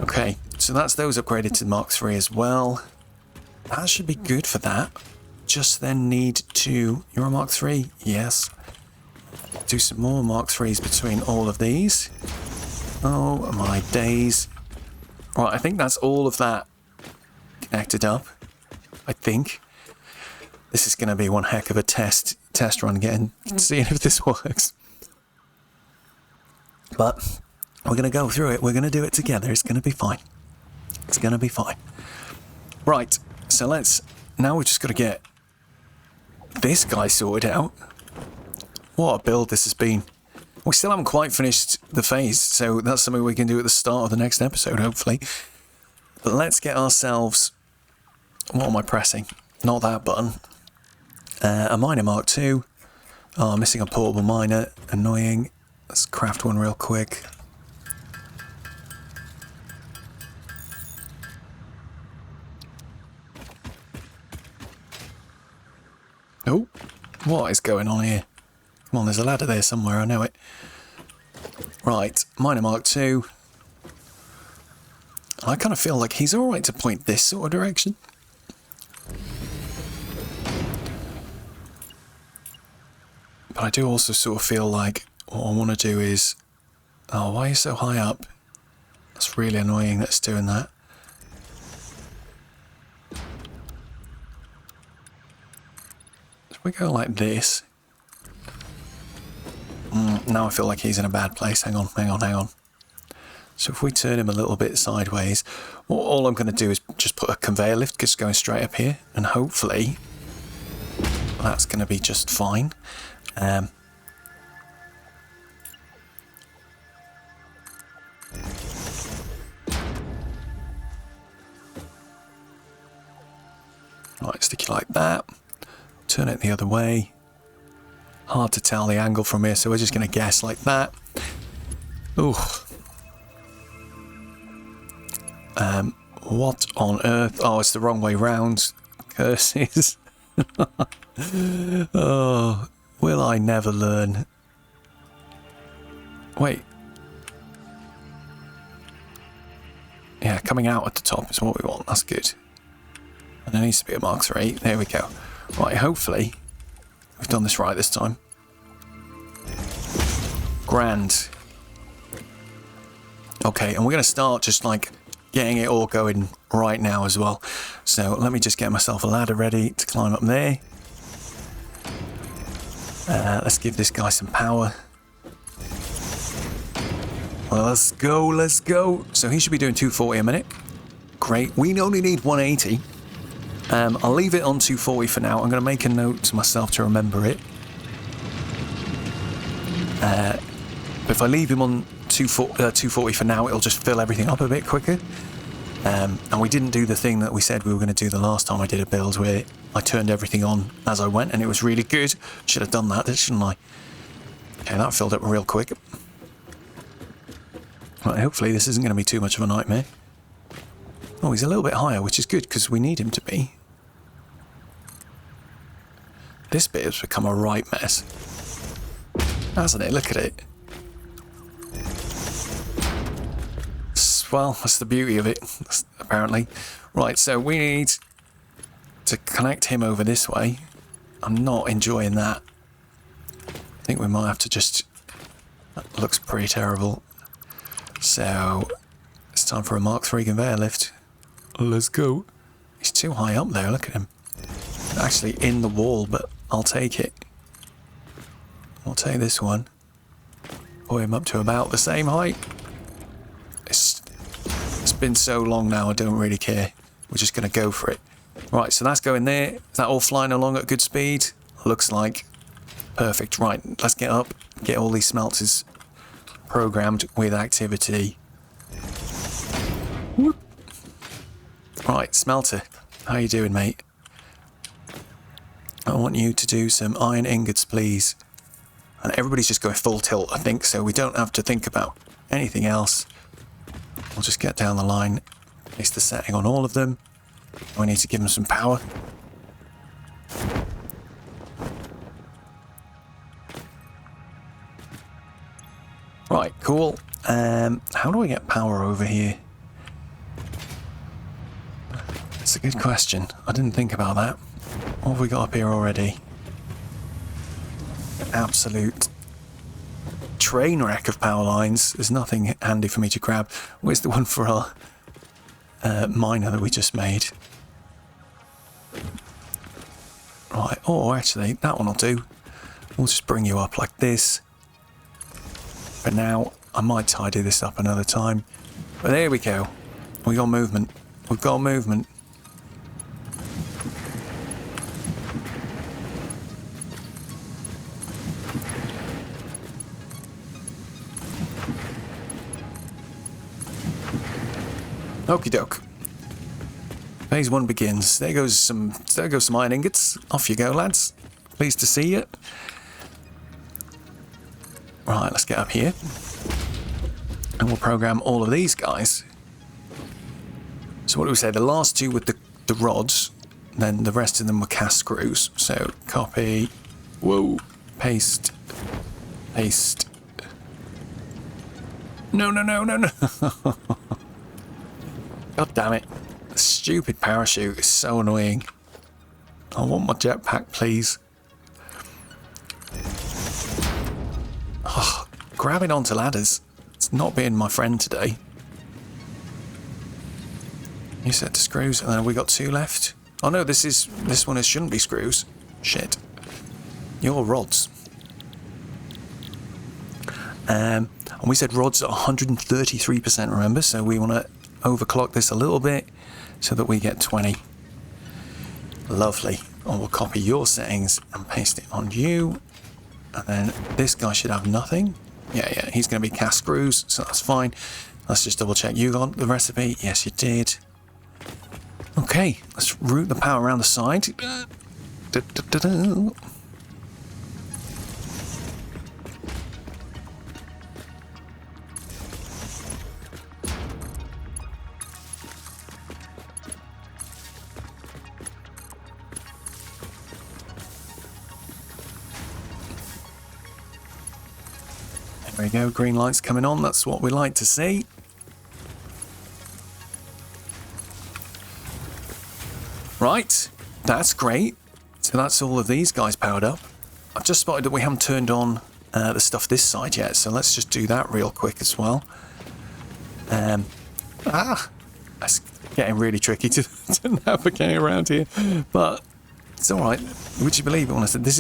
Okay, so that's those upgraded to Mark III as well. That should be good for that. Just then need to... You're a Mark III? Yes. Do some more Mark IIIs between all of these. Oh my days. Right, I think that's all of that connected up. I think. This is going to be one heck of a test run seeing if this works. But we're going to go through it. We're going to do it together. It's going to be fine. It's going to be fine. Right, so let's... Now we've just got to get this guy sorted out. What a build this has been. We still haven't quite finished the phase, so that's something we can do at the start of the next episode, hopefully. But let's get ourselves... What am I pressing? Not that button. A miner Mark II. Oh, I'm missing a portable miner. Annoying. Let's craft one real quick. Oh, what is going on here? Come on, there's a ladder there somewhere, I know it. Right, miner Mark II. I kind of feel like he's alright to point this sort of direction. But I do also sort of feel like what I want to do is... Oh, why are you so high up? That's really annoying that it's doing that. If we go like this... now I feel like he's in a bad place. Hang on. So if we turn him a little bit sideways, all I'm going to do is just put a conveyor lift just going straight up here, and hopefully that's going to be just fine. like that. Turn it the other way. Hard to tell the angle from here, so we're just going to guess like that. Ooh. What on earth? Oh, it's the wrong way round. Curses. Oh, will I never learn? Wait. Yeah, coming out at the top is what we want. That's good. And there needs to be a Mark 3. There we go. Right, hopefully we've done this right this time. Grand. Okay, and we're going to start just like getting it all going right now as well. So let me just get myself a ladder ready to climb up there. Let's give this guy some power. Well, let's go, let's go. So he should be doing 240 a minute. Great. We only need 180. I'll leave it on 240 for now. I'm going to make a note to myself to remember it. But if I leave him on 240 for now, it'll just fill everything up a bit quicker. And we didn't do the thing that we said we were going to do the last time I did a build, where I turned everything on as I went, and it was really good. Should have done that, shouldn't I? Okay, that filled up real quick. Right, hopefully this isn't going to be too much of a nightmare. Oh, he's a little bit higher, which is good, because we need him to be. This bit has become a right mess. Hasn't it? Look at it. Well, that's the beauty of it, apparently. Right, so we need to connect him over this way. I'm not enjoying that. I think we might have to just... That looks pretty terrible. So, it's time for a Mark 3 conveyor lift. Let's go. He's too high up there, look at him. Actually in the wall, but I'll take it. I'll take this one. Pull him up to about the same height. It's been so long now, I don't really care. We're just going to go for it. Right, so that's going there. Is that all flying along at good speed? Looks like. Perfect. Right, let's get up. Get all these smelters programmed with activity. Whoop. Right, smelter. How you doing, mate? I want you to do some iron ingots, please. And everybody's just going full tilt, I think, so we don't have to think about anything else. We'll just get down the line, place the setting on all of them. We need to give them some power. Right, cool. How do I get power over here? That's a good question. I didn't think about that. What have we got up here already? Absolute train wreck of power lines. There's nothing handy for me to grab. Where's the one for our miner that we just made? Right, oh actually that one will do. We'll just bring you up like this. For now, I might tidy this up another time. But there we go. We got movement. We've got movement. Okie doke. Phase 1 begins. There goes some iron ingots. Off you go, lads. Pleased to see you. Right, let's get up here. And we'll program all of these guys. So what do we say? The last two with the rods, then the rest of them were cast screws. So copy, whoa, paste, paste. No. God damn it. The stupid parachute is so annoying. I want my jetpack, please. Oh, grabbing onto ladders. It's not being my friend today. You set to screws, and then we got 2 left. Oh no, this one shouldn't be screws. Shit. Your rods. And we said rods at 133%, remember? So we want to overclock this a little bit so that we get 20. Lovely. And we'll copy your settings and paste it on you. And then this guy should have nothing. Yeah, he's going to be cast screws, so that's fine. Let's just double check. You got the recipe? Yes, you did. Okay, let's route the power around the side. There we go, green lights coming on, that's what we like to see. Right, that's great. So that's all of these guys powered up. I've just spotted that we haven't turned on the stuff this side yet, so let's just do that real quick as well. That's getting really tricky to navigate around here, but it's all right. Would you believe it when I said this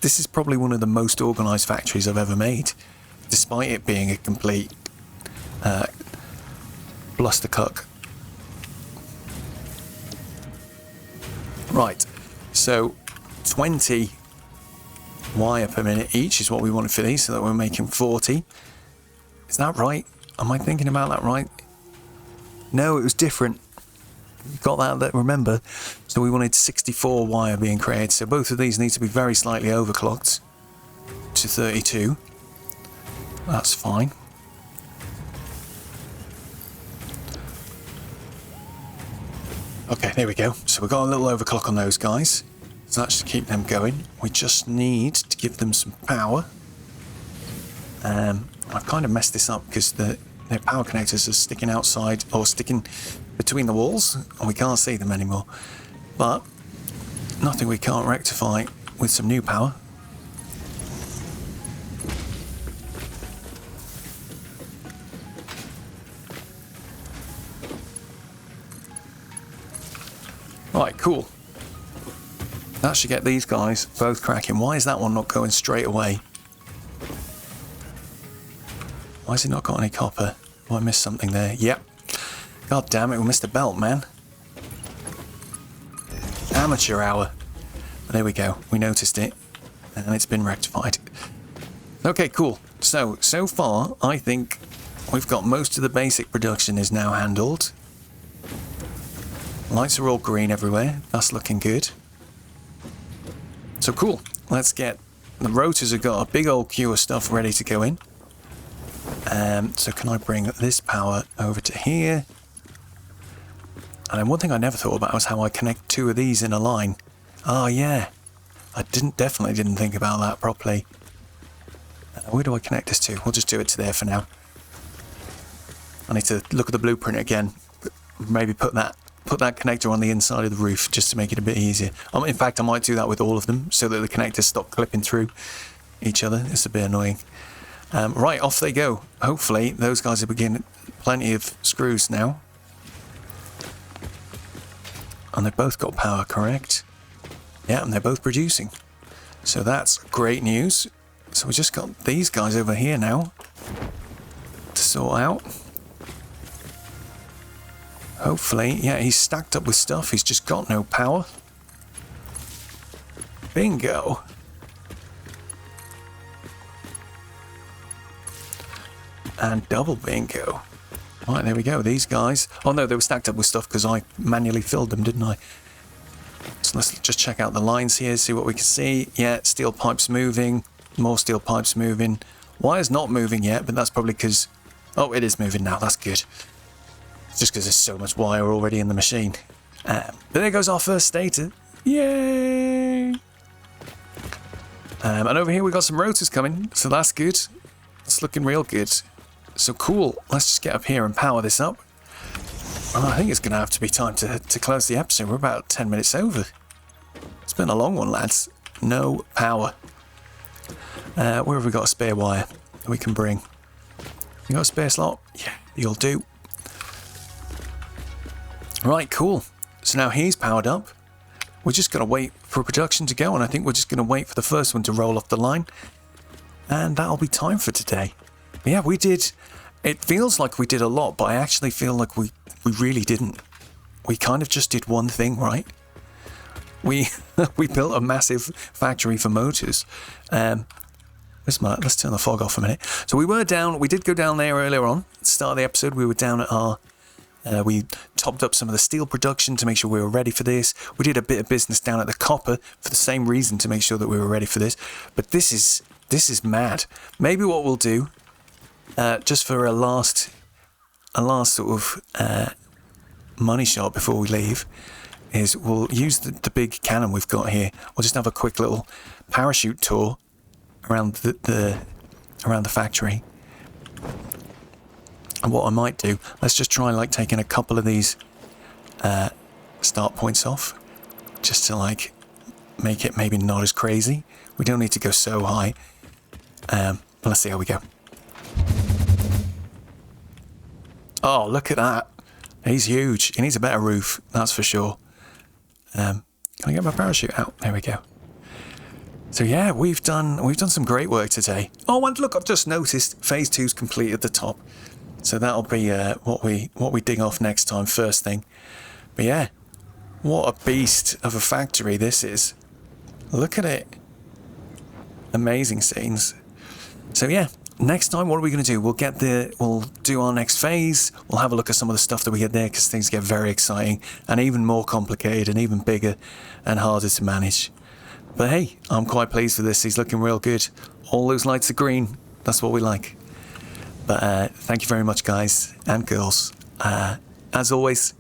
is probably one of the most organised factories I've ever made, despite it being a complete blustercuck. Right, so 20 wire per minute each is what we wanted for these, so that we're making 40. Is that right? Am I thinking about that right? No, it was different. Got that, remember? So we wanted 64 wire being created, so both of these need to be very slightly overclocked to 32. That's fine. Okay, there we go. So we've got a little overclock on those guys. So that should keep them going. We just need to give them some power. I've kind of messed this up because their power connectors are sticking outside or sticking between the walls and we can't see them anymore. But nothing we can't rectify with some new power. Right, cool. That should get these guys both cracking. Why is that one not going straight away? Why has it not got any copper? Oh, I missed something there. Yep. God damn it, we missed a belt, man. Amateur hour. But there we go. We noticed it. And it's been rectified. Okay, cool. So far, I think we've got most of the basic production is now handled. Lights are all green everywhere. That's looking good. So cool. Let's get... The rotors have got a big old queue of stuff ready to go in. So can I bring this power over to here? And then one thing I never thought about was how I connect two of these in a line. Oh yeah. I definitely didn't think about that properly. Where do I connect this to? We'll just do it to there for now. I need to look at the blueprint again. Maybe put that connector on the inside of the roof just to make it a bit easier. In fact, I might do that with all of them so that the connectors stop clipping through each other. It's a bit annoying. Right, off they go. Hopefully, those guys are beginning plenty of screws now. And they've both got power, correct? Yeah, and they're both producing. So that's great news. So we just got these guys over here now to sort out. Hopefully, yeah, he's stacked up with stuff. He's just got no power. Bingo. And double bingo. Right, there we go. These guys... Oh, no, they were stacked up with stuff because I manually filled them, didn't I? So let's just check out the lines here, see what we can see. Yeah, steel pipes moving. More steel pipes moving. Wire's not moving yet, but that's probably because... Oh, it is moving now. That's good. It's just because there's so much wire already in the machine. But there goes our first stator. Yay! And over here we've got some rotors coming, so that's good. It's looking real good. So cool. Let's just get up here and power this up. And I think it's going to have to be time to close the episode. We're about 10 minutes over. It's been a long one, lads. No power. Where have we got a spare wire that we can bring? You got a spare slot? Yeah, you'll do. Right, cool. So now he's powered up. We're just going to wait for production to go, and I think we're just going to wait for the first one to roll off the line. And that'll be time for today. But yeah, we did... It feels like we did a lot, but I actually feel like we really didn't. We kind of just did one thing, right? We built a massive factory for motors. Let's turn the fog off a minute. So we did go down there earlier on. At the start of the episode, we were down at our We topped up some of the steel production to make sure we were ready for this. We did a bit of business down at the copper for the same reason, to make sure that we were ready for this. But this is mad. Maybe what we'll do, just for a last sort of money shot before we leave, is we'll use the big cannon we've got here. We'll just have a quick little parachute tour around the factory. And what I might do, let's just try like taking a couple of these start points off, just to like make it maybe not as crazy. We don't need to go so high. But let's see how we go. Oh, look at that. He's huge. He needs a better roof, that's for sure. Can I get my parachute out? There we go. So yeah, we've done some great work today. Oh, and look, I've just noticed phase 2's complete at the top. So that'll be what we dig off next time, first thing. But yeah, what a beast of a factory this is. Look at it. Amazing scenes. So yeah, next time what are we going to do? We'll do our next phase. We'll have a look at some of the stuff that we get there, because things get very exciting and even more complicated and even bigger and harder to manage. But hey, I'm quite pleased with this. He's looking real good. All those lights are green. That's what we like. But thank you very much, guys and girls. As always,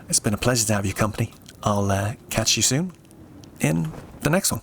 it's been a pleasure to have your company. I'll catch you soon in the next one.